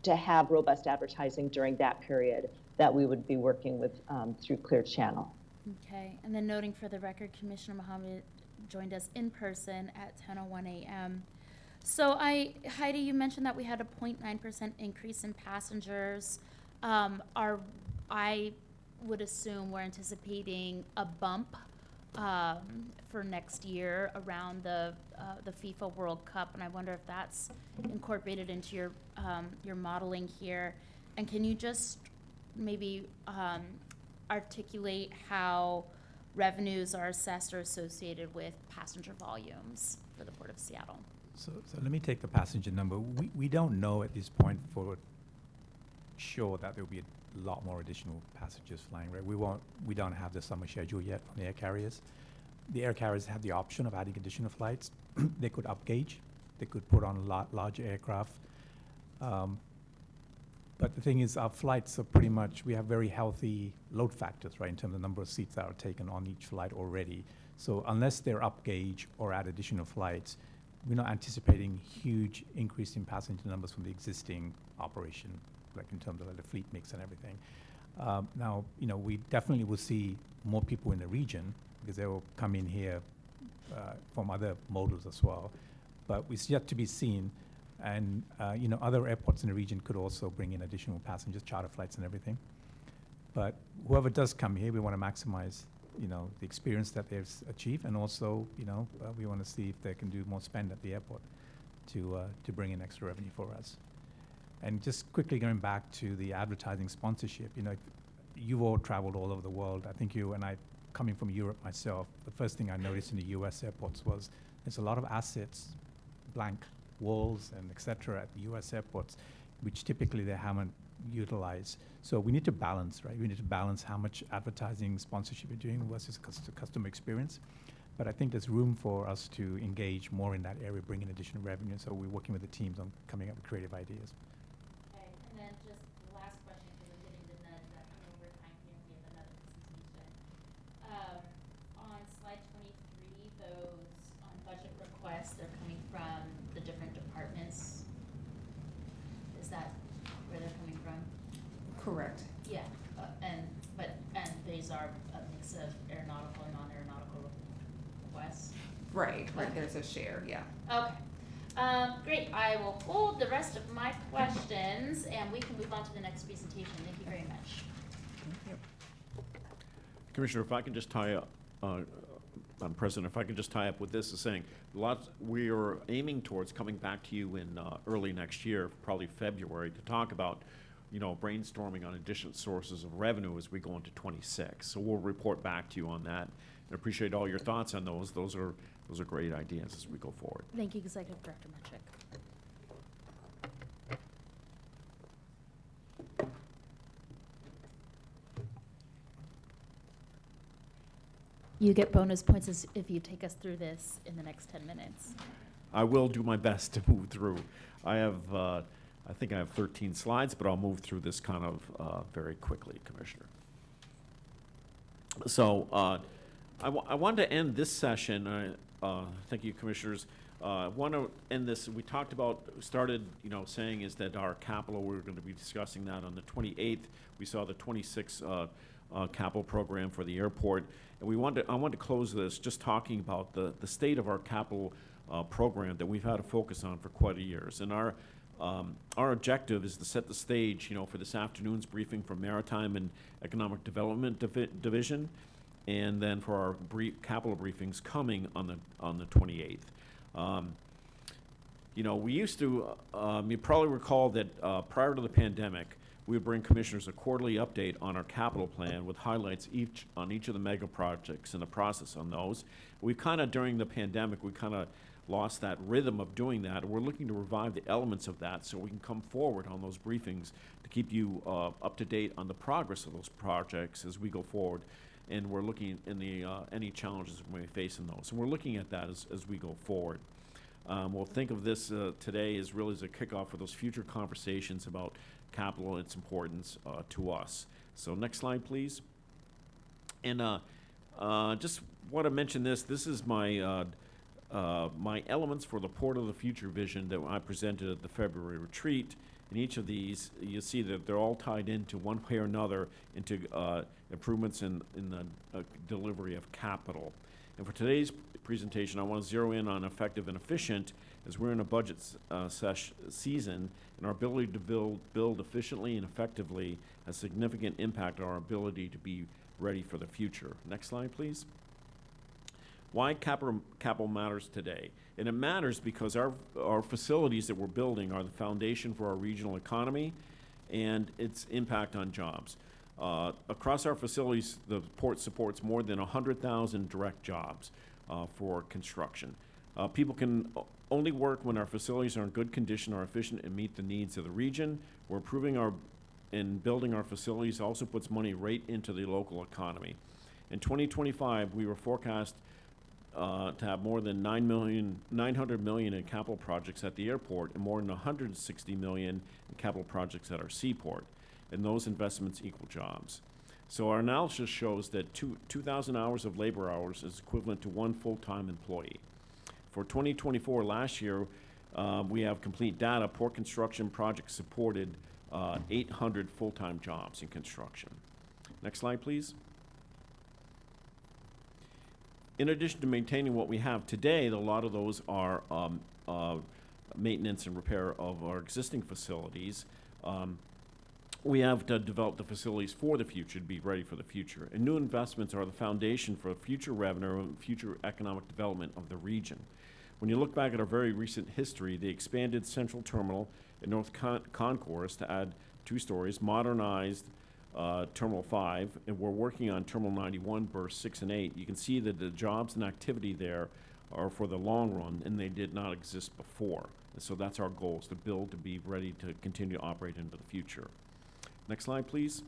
to have robust advertising during that period that we would be working with through Clear Channel. Okay, and then noting for the record, Commissioner Mohammed joined us in person at 10:01 a.m. So Heidi, you mentioned that we had a 0.9% increase in passengers. I would assume we're anticipating a bump for next year around the FIFA World Cup, and I wonder if that's incorporated into your modeling here. And can you just maybe articulate how revenues are assessed or associated with passenger volumes for the Port of Seattle? So let me take the passenger number. We don't know at this point for sure that there'll be a lot more additional passengers flying, right? We don't have the summer schedule yet from the air carriers. The air carriers have the option of adding additional flights. They could upgauge. They could put on larger aircraft. But But the thing is, our flights are pretty much, we have very healthy load factors, right, in terms of the number of seats that are taken on each flight already. So unless they're up gauge or add additional flights, we're not anticipating huge increase in passenger numbers from the existing operation, like in terms of like the fleet mix and everything. Now, we definitely will see more people in the region because they will come in here from other modals as well. But it's yet to be seen. And, other airports in the region could also bring in additional passengers, charter flights and everything. But whoever does come here, we want to maximize, the experience that they've achieved. And also, we want to see if they can do more spend at the airport to bring in extra revenue for us. And just quickly going back to the advertising sponsorship, you've all traveled all over the world. I think you and I, coming from Europe myself, the first thing I noticed in the US airports was there's a lot of assets, blank walls and et cetera at the US airports, which typically they haven't utilized. So we need to balance, right? We need to balance how much advertising sponsorship you're doing versus customer experience. But I think there's room for us to engage more in that area, bring in additional revenue. So we're working with the teams on coming up with creative ideas. Okay, and then just the last question, because I'm getting the nudge that I'm over time here, we have another presentation. On slide 23, those budget requests, they're coming from the different departments. Is that where they're coming from? Correct. Yeah, and these are a mix of aeronautical and non-aeronautical requests? Right, Okay. there's a share, yeah. Okay. Great, I will hold the rest of my questions and we can move on to the next presentation. Thank you very much. Commissioner, if I can just tie up, Madam President, if I can just tie up with this, is saying we are aiming towards coming back to you in early next year, probably February, to talk about, brainstorming on additional sources of revenue as we go into 26. So we'll report back to you on that. And appreciate all your thoughts on those. Those are great ideas as we go forward. Thank you, Executive Director Maciek. You get bonus points if you take us through this in the next 10 minutes. I will do my best to move through. I think I have 13 slides, but I'll move through this kind of very quickly, Commissioner. So I wanted to end this session. Thank you, Commissioners. I want to end this. We started, saying is that our capital, we're going to be discussing that on the 28th. We saw the 26th capital program for the airport. And I wanted to close this just talking about the state of our capital program that we've had to focus on for quite a years. And our objective is to set the stage, for this afternoon's briefing from Maritime and Economic Development Division, and then for our capital briefings coming on the 28th. We used to, you probably recall that prior to the pandemic, we would bring commissioners a quarterly update on our capital plan with highlights on each of the mega projects and the process on those. We during the pandemic, we lost that rhythm of doing that. We're looking to revive the elements of that so we can come forward on those briefings to keep you up to date on the progress of those projects as we go forward. And we're looking in the any challenges we may face in those. And we're looking at that as we go forward. We'll think of this today as really as a kickoff for those future conversations about capital and its importance to us. So next slide, please. And just want to mention this. This is my my elements for the Port of the Future vision that I presented at the February retreat. In each of these, you see that they're all tied into one way or another into improvements in the delivery of capital. And for today's presentation, I want to zero in on effective and efficient, as we're in a budget season, and our ability to build efficiently and effectively has significant impact on our ability to be ready for the future. Next slide, please. Why capital matters today? And it matters because our facilities that we're building are the foundation for our regional economy and its impact on jobs. Across our facilities, the port supports more than 100,000 direct jobs for construction. People can only work when our facilities are in good condition, are efficient, and meet the needs of the region. We're improving and building our facilities also puts money right into the local economy. In 2025, we were forecast to have more than 900 million in capital projects at the airport and more than 160 million in capital projects at our seaport. And those investments equal jobs. So our analysis shows that 2,000 hours of labor hours is equivalent to one full-time employee. For 2024, last year, we have complete data. Port construction projects supported 800 full-time jobs in construction. Next slide, please. In addition to maintaining what we have today, a lot of those are maintenance and repair of our existing facilities. We have to develop the facilities for the future, to be ready for the future. And new investments are the foundation for future revenue and future economic development of the region. When you look back at our very recent history, the expanded Central Terminal in North Concourse to add 2 stories, modernized Terminal 5, and we're working on Terminal 91, berths 6 and 8. You can see that the jobs and activity there are for the long run, and they did not exist before. And so that's our goal, is to build to be ready to continue to operate into the future. Next slide, please.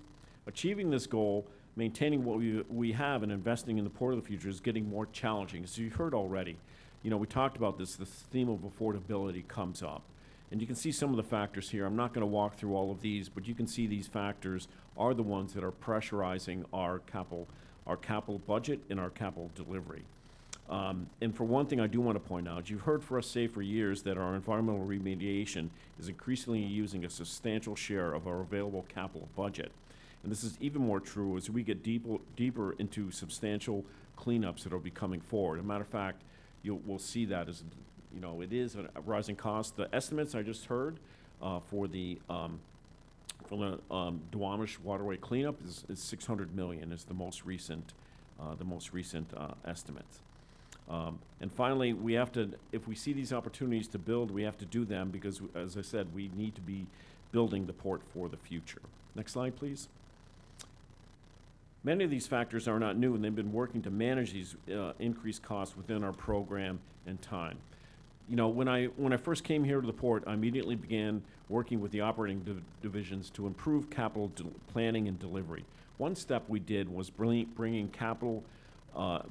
Achieving this goal, maintaining what we have and investing in the port of the future is getting more challenging. As you heard already, you know, we talked about this theme of affordability comes up. And you can see some of the factors here. I'm not going to walk through all of these, but you can see these factors are the ones that are pressurizing our capital budget and our capital delivery. And for one thing I do want to point out, you've heard for us say for years that our environmental remediation is increasingly using a substantial share of our available capital budget. And this is even more true as we get deeper into substantial cleanups that will be coming forward. As a matter of fact, we'll see that as, you know, it is a rising cost. The estimates I just heard for the Duwamish waterway cleanup is 600 million is the most recent estimate. And finally, we have to, if we see these opportunities to build, we have to do them because, as I said, we need to be building the port for the future. Next slide, please. Many of these factors are not new, and they've been working to manage these increased costs within our program and time. You know, when I first came here to the port, I immediately began working with the operating divisions to improve capital planning and delivery. One step we did was bringing capital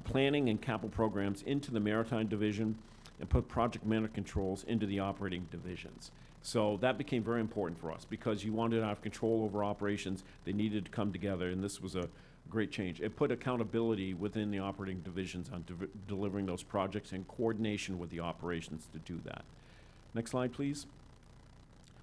planning and capital programs into the maritime division and put project management controls into the operating divisions. So that became very important for us because you wanted to have control over operations. They needed to come together, and this was a great change. It put accountability within the operating divisions on delivering those projects and coordination with the operations to do that. Next slide, please.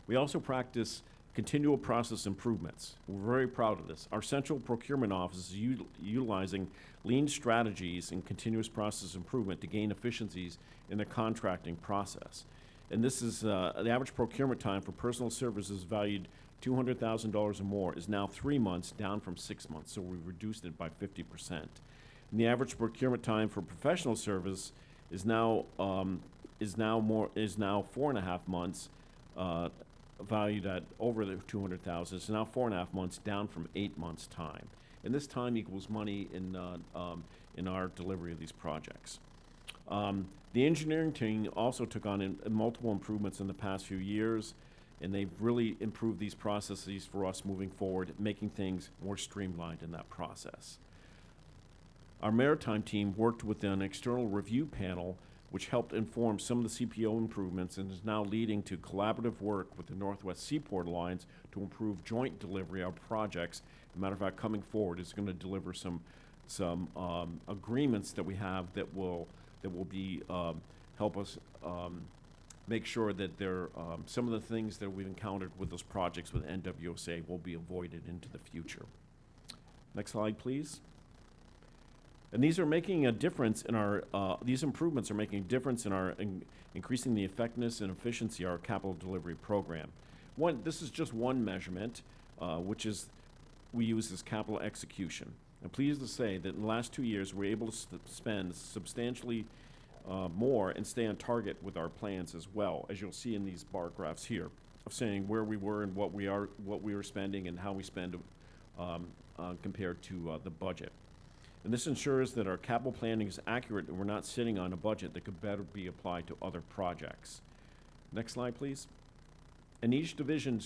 We also practice continual process improvements. We're very proud of this. Our central procurement office is utilizing lean strategies and continuous process improvement to gain efficiencies in the contracting process. And this is the average procurement time for personal services valued $200,000 or more is now 3 months, down from 6 months. So we've reduced it by 50%. And the average procurement time for professional service is now 4.5 months, valued at over the 200,000. It's now 4.5 months, down from 8 months' time. And this time equals money in our delivery of these projects. The engineering team also took on multiple improvements in the past few years, and they've really improved these processes for us moving forward, making things more streamlined in that process. Our maritime team worked with an external review panel which helped inform some of the CPO improvements and is now leading to collaborative work with the Northwest Seaport Alliance to improve joint delivery of projects. As a matter of fact, coming forward is going to deliver some agreements that we have that will be help us make sure that some of the things that we've encountered with those projects with NWSA will be avoided into the future. Next slide, please. And these are making a difference in our, these improvements are making a difference in our increasing the effectiveness and efficiency of our capital delivery program. This is just one measurement, which is we use as capital execution. I'm pleased to say that in the last 2 years, we're able to spend substantially more and stay on target with our plans as well, as you'll see in these bar graphs here, of saying where we were and what we were spending and how we spend compared to the budget. And this ensures that our capital planning is accurate and we're not sitting on a budget that could better be applied to other projects. Next slide, please. And each division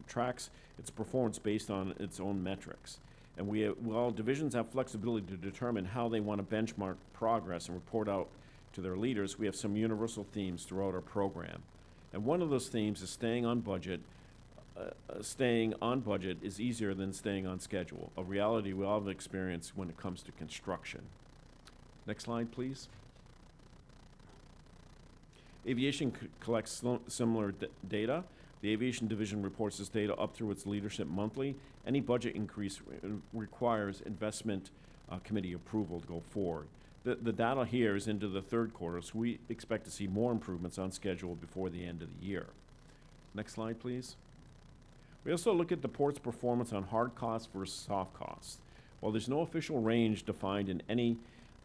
tracks its performance based on its own metrics. And while divisions have flexibility to determine how they want to benchmark progress and report out to their leaders, we have some universal themes throughout our program. And one of those themes is staying on budget. Staying on budget is easier than staying on schedule, a reality we all have experienced when it comes to construction. Next slide, please. Aviation collects similar data. The Aviation Division reports this data up through its leadership monthly. Any budget increase requires investment committee approval to go forward. The data here is into the third quarter, so we expect to see more improvements on schedule before the end of the year. Next slide, please. We also look at the port's performance on hard costs versus soft costs. While there's no official range defined in any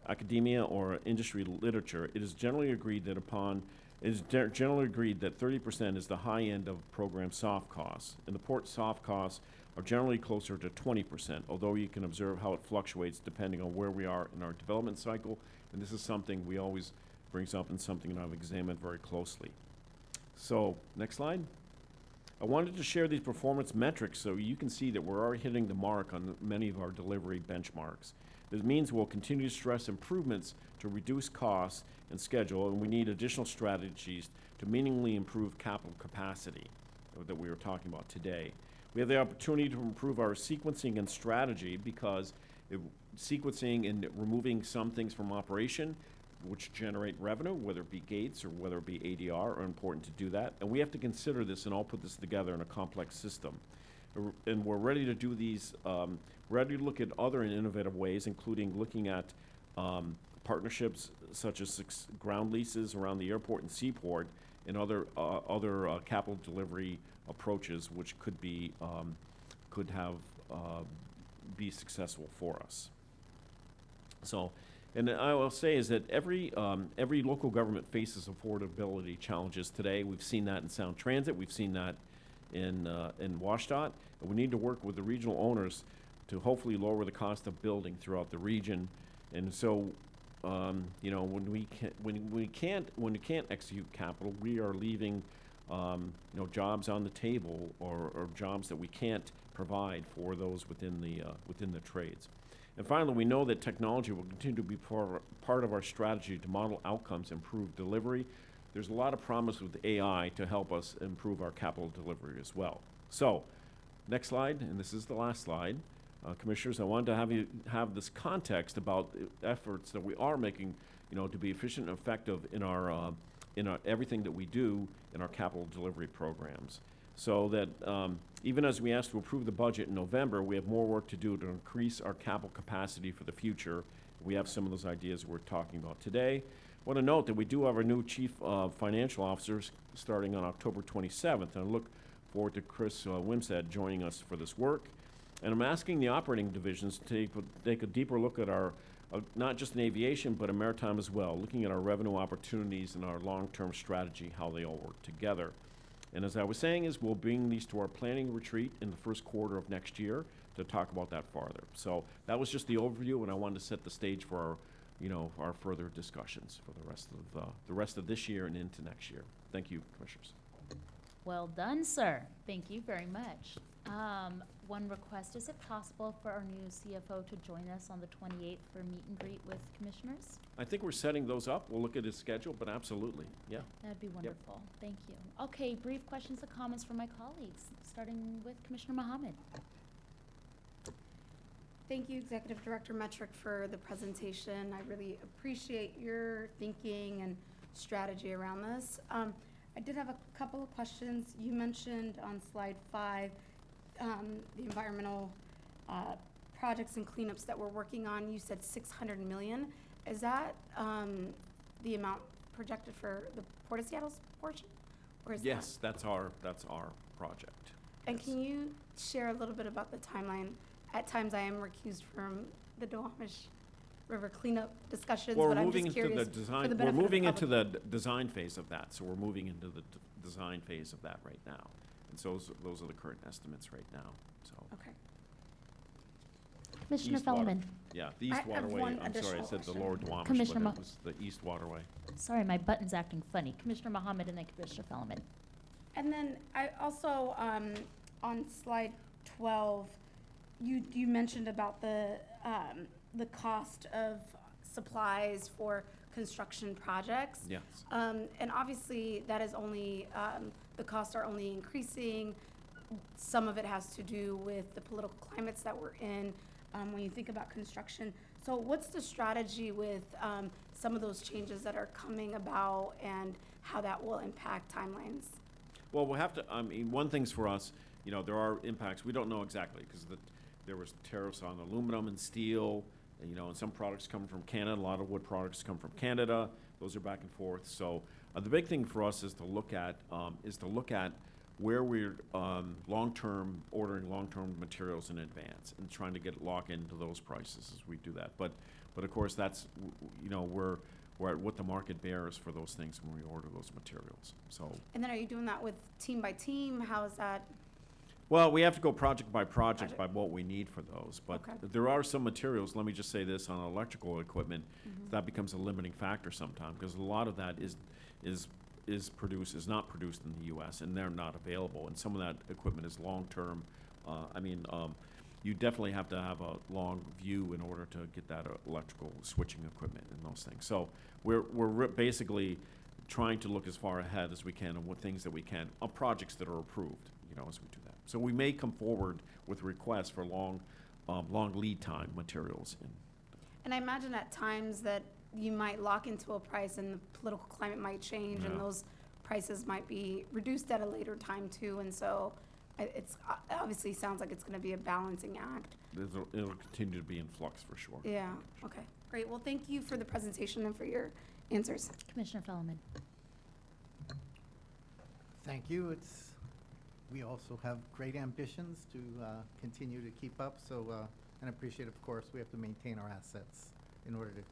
academia or industry literature, it is generally agreed that 30% is the high end of program soft costs, and the port soft costs are generally closer to 20%, although you can observe how it fluctuates depending on where we are in our development cycle, and this is something we always brings up and something that I've examined very closely. So, next slide. I wanted to share these performance metrics so you can see that we're already hitting the mark on many of our delivery benchmarks. This means we'll continue to stress improvements to reduce costs and schedule, and we need additional strategies to meaningfully improve capital capacity that we were talking about today. We have the opportunity to improve our sequencing and strategy because sequencing and removing some things from operation which generate revenue, whether it be gates or whether it be ADR, are important to do that. And we have to consider this and all put this together in a complex system. And we're ready to do these, ready to look at other and innovative ways, including looking at partnerships such as ground leases around the airport and seaport and other capital delivery approaches which could be be successful for us. So, and I will say is that every local government faces affordability challenges today. We've seen that in Sound Transit. We've seen that in WashDOT. And we need to work with the regional owners to hopefully lower the cost of building throughout the region. And so, you know, when we can't execute capital, we are leaving you know, jobs on the table or jobs that we can't provide for those within the trades. And finally, we know that technology will continue to be part of our strategy to model outcomes, improve delivery. There's a lot of promise with AI to help us improve our capital delivery as well. So, next slide, and this is the last slide. Commissioners, I wanted to have you have this context about the efforts that we are making, you know, to be efficient and effective in our everything that we do in our capital delivery programs. So that even as we ask to approve the budget in November, we have more work to do to increase our capital capacity for the future. We have some of those ideas we're talking about today. I want to note that we do have our new Chief Financial Officer starting on October 27th, and I look forward to Chris Wimsett joining us for this work. And I'm asking the operating divisions to take a deeper look at our, not just in aviation, but in maritime as well, looking at our revenue opportunities and our long-term strategy, how they all work together. And as I was saying is we'll bring these to our planning retreat in the first quarter of next year to talk about that farther. So that was just the overview, and I wanted to set the stage for our, you know, our further discussions for the rest of this year and into next year. Thank you, Commissioners. Well done, sir. Thank you very much. One request, is it possible for our new CFO to join us on the 28th for a meet and greet with commissioners? I think we're setting those up. We'll look at his schedule, but absolutely, yeah. That'd be wonderful. Thank you. Okay, brief questions and comments from my colleagues, starting with Commissioner Mohammed. Thank you, Executive Director Metric, for the presentation. I really appreciate your thinking and strategy around this. I did have a couple of questions. You mentioned on slide 5 the environmental projects and cleanups that we're working on. You said 600 million. Is that the amount projected for the Port of Seattle's portion? Or is yes, that's our project. And yes. Can you share a little bit about the timeline? At times I am recused from the Duwamish River cleanup discussions, Well, but I'm moving just into curious the for design. the We're benefit of the moving into public. the design phase of that, so we're moving into the design phase of that right now. And so those are the current estimates right now. So. Okay. Commissioner East Water- Feldman. Yeah, the I East have Waterway. one I'm sorry, I additional said the question. Lower Duwamish, Commissioner but Mo- it was the East Waterway. Sorry, my button's acting funny. Commissioner Mohammed and then Commissioner Feldman. And then I also, on slide 12, you mentioned about the cost of supplies for construction projects. Yes. And obviously, that is only, the costs are only increasing. Some of it has to do with the political climates that we're in, when you think about construction. So what's the strategy with some of those changes that are coming about and how that will impact timelines? Well, we'll have to, I mean, one thing's for us, there are impacts. We don't know exactly because there was tariffs on aluminum and steel, and some products come from Canada. A lot of wood products come from Canada. Those are back and forth. So the big thing for us is to look at where we're ordering long-term materials in advance and trying to lock into those prices as we do that. But of course, that's, we're at what the market bears for those things when we order those materials. So. And then are you doing that with team by team? How is that? Well, we have to go project by project by what we need for those. But Okay. there are some materials, let me just say this, on electrical equipment, that becomes a limiting factor sometimes because a lot of that is not produced in the U.S. and they're not available. And some of that equipment is long-term. You definitely have to have a long view in order to get that electrical switching equipment and those things. So we're basically trying to look as far ahead as we can on what things that we can on projects that are approved, as we do that. So we may come forward with requests for long lead time materials. And I imagine at times that you might lock into a price and the political climate might change and Yeah. those prices might be reduced at a later time too. And so it's obviously sounds like it's going to be a balancing act. It'll continue to be in flux for sure. Yeah. Okay. Great. Well, thank you for the presentation and for your answers. Commissioner Fellman. Thank you. We also have great ambitions to continue to keep up. So, and I appreciate, of course, we have to maintain our assets in order to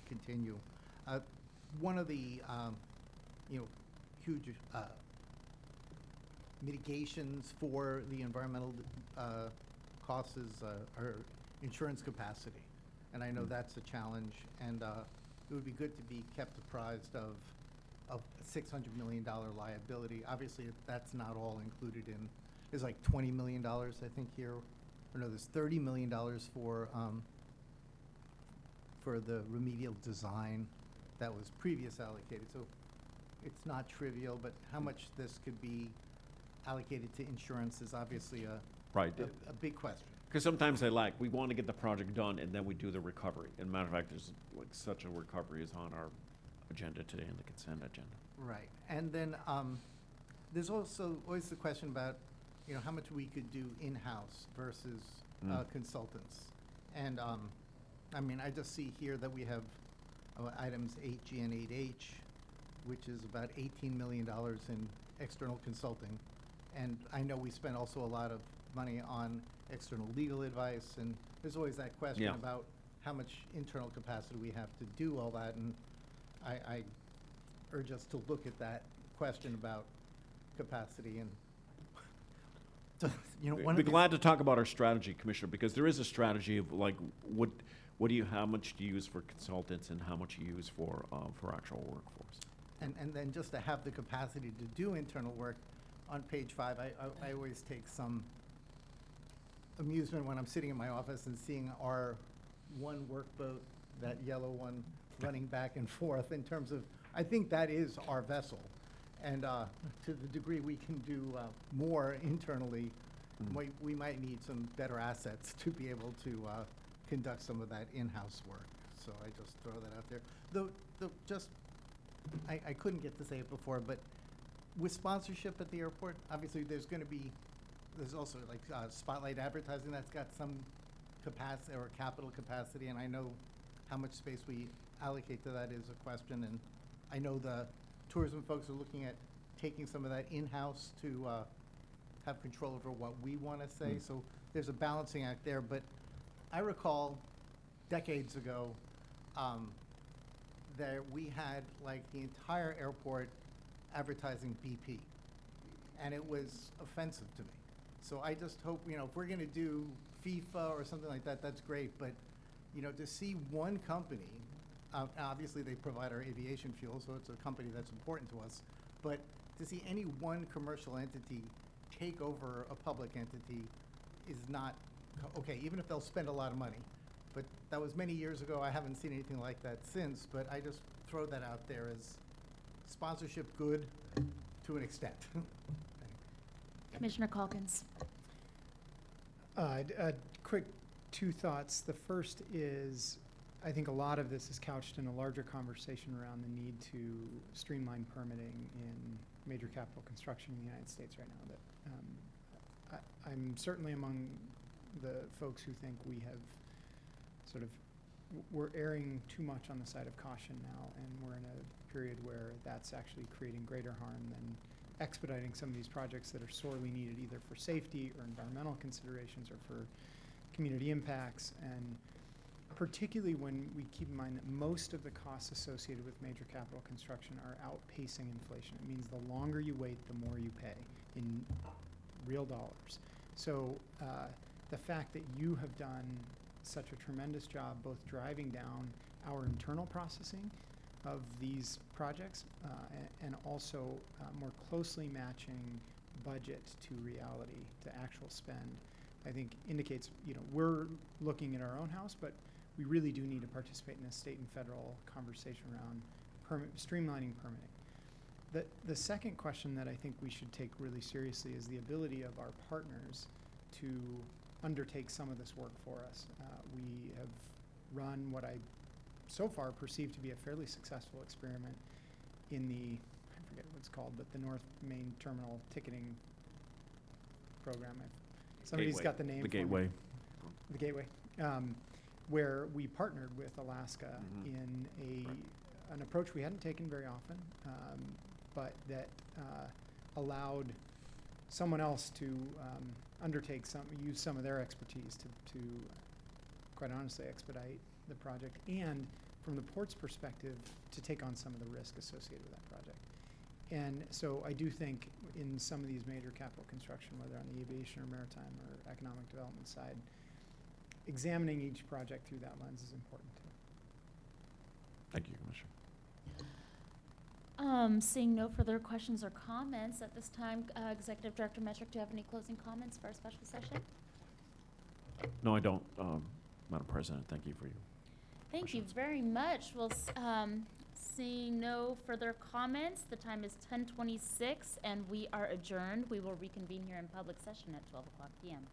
continue. One of the, huge mitigations for the environmental costs is our insurance capacity. And I know that's a challenge, and it would be good to be kept apprised of a $600 million liability. Obviously, that's not all included in, there's like $20 million, I think, here. Or no, there's $30 million for the remedial design that was previously allocated. So it's not trivial, but how much this could be allocated to insurance is obviously a big question. Because sometimes we want to get the project done and then we do the recovery. And matter of fact, there's such a recovery is on our agenda today in the consent agenda. Right. And then there's also always the question about, how much we could do in-house versus consultants. And I just see here that we have items 8G and 8H, which is about $18 million in external consulting. And I know we spend also a lot of money on external legal advice, and there's always that question about how much internal capacity we have to do all that. And I urge us to look at that question about capacity and We'd be glad to talk about our strategy, Commissioner, because there is a strategy of how much do you use for consultants and how much you use for actual workforce. And then just to have the capacity to do internal work. On page 5, I always take some amusement when I'm sitting in my office and seeing our one workboat, that yellow one, running back and forth in terms of, I think that is our vessel. And to the degree we can do more internally, we might need some better assets to be able to conduct some of that in-house work. So I just throw that out there. I couldn't get to say it before, but with sponsorship at the airport, obviously there's also like spotlight advertising that's got some capacity or capital capacity, and I know how much space we allocate to that is a question, and I know the tourism folks are looking at taking some of that in-house to have control over what we want to say. So there's a balancing act there. But I recall decades ago that we had like the entire airport advertising BP, and it was offensive to me. So I just hope, if we're going to do FIFA or something like that, that's great. But, to see one company, obviously they provide our aviation fuel, so it's a company that's important to us. But to see any one commercial entity take over a public entity is not okay, even if they'll spend a lot of money. But that was many years ago. I haven't seen anything like that since, but I just throw that out there as sponsorship good to an extent. Commissioner Calkins. Quick two thoughts. The first is, I think a lot of this is couched in a larger conversation around the need to streamline permitting in major capital construction in the United States right now. That I'm certainly among the folks who think we have sort of, we're erring too much on the side of caution now, and we're in a period where that's actually creating greater harm than expediting some of these projects that are sorely needed either for safety or environmental considerations or for community impacts. And particularly when we keep in mind that most of the costs associated with major capital construction are outpacing inflation. It means the longer you wait, the more you pay in real dollars. So the fact that you have done such a tremendous job both driving down our internal processing of these projects and also more closely matching budget to reality, to actual spend, I think indicates, you know, we're looking at our own house, but we really do need to participate in a state and federal conversation around streamlining permitting. The second question that I think we should take really seriously is the ability of our partners to undertake some of this work for us. We have run what I so far perceive to be a fairly successful experiment in the, I forget what it's called, but the North Main Terminal ticketing program. Somebody's Gateway. got the name The for me. Gateway. The Gateway, where we partnered with Alaska in an approach we hadn't taken very often, but that allowed someone else to use some of their expertise to quite honestly expedite the project, and from the port's perspective, to take on some of the risk associated with that project. And so I do think in some of these major capital construction, whether on the aviation or maritime or economic development side, examining each project through that lens is important too. Thank you, Commissioner. Seeing no further questions or comments at this time, Executive Director Metrick, do you have any closing comments for our special session? No, I don't, Madam President. Thank you for you. Thank you very much. Well, seeing no further comments, the time is 10:26 and we are adjourned. We will reconvene here in public session at 12 o'clock p.m.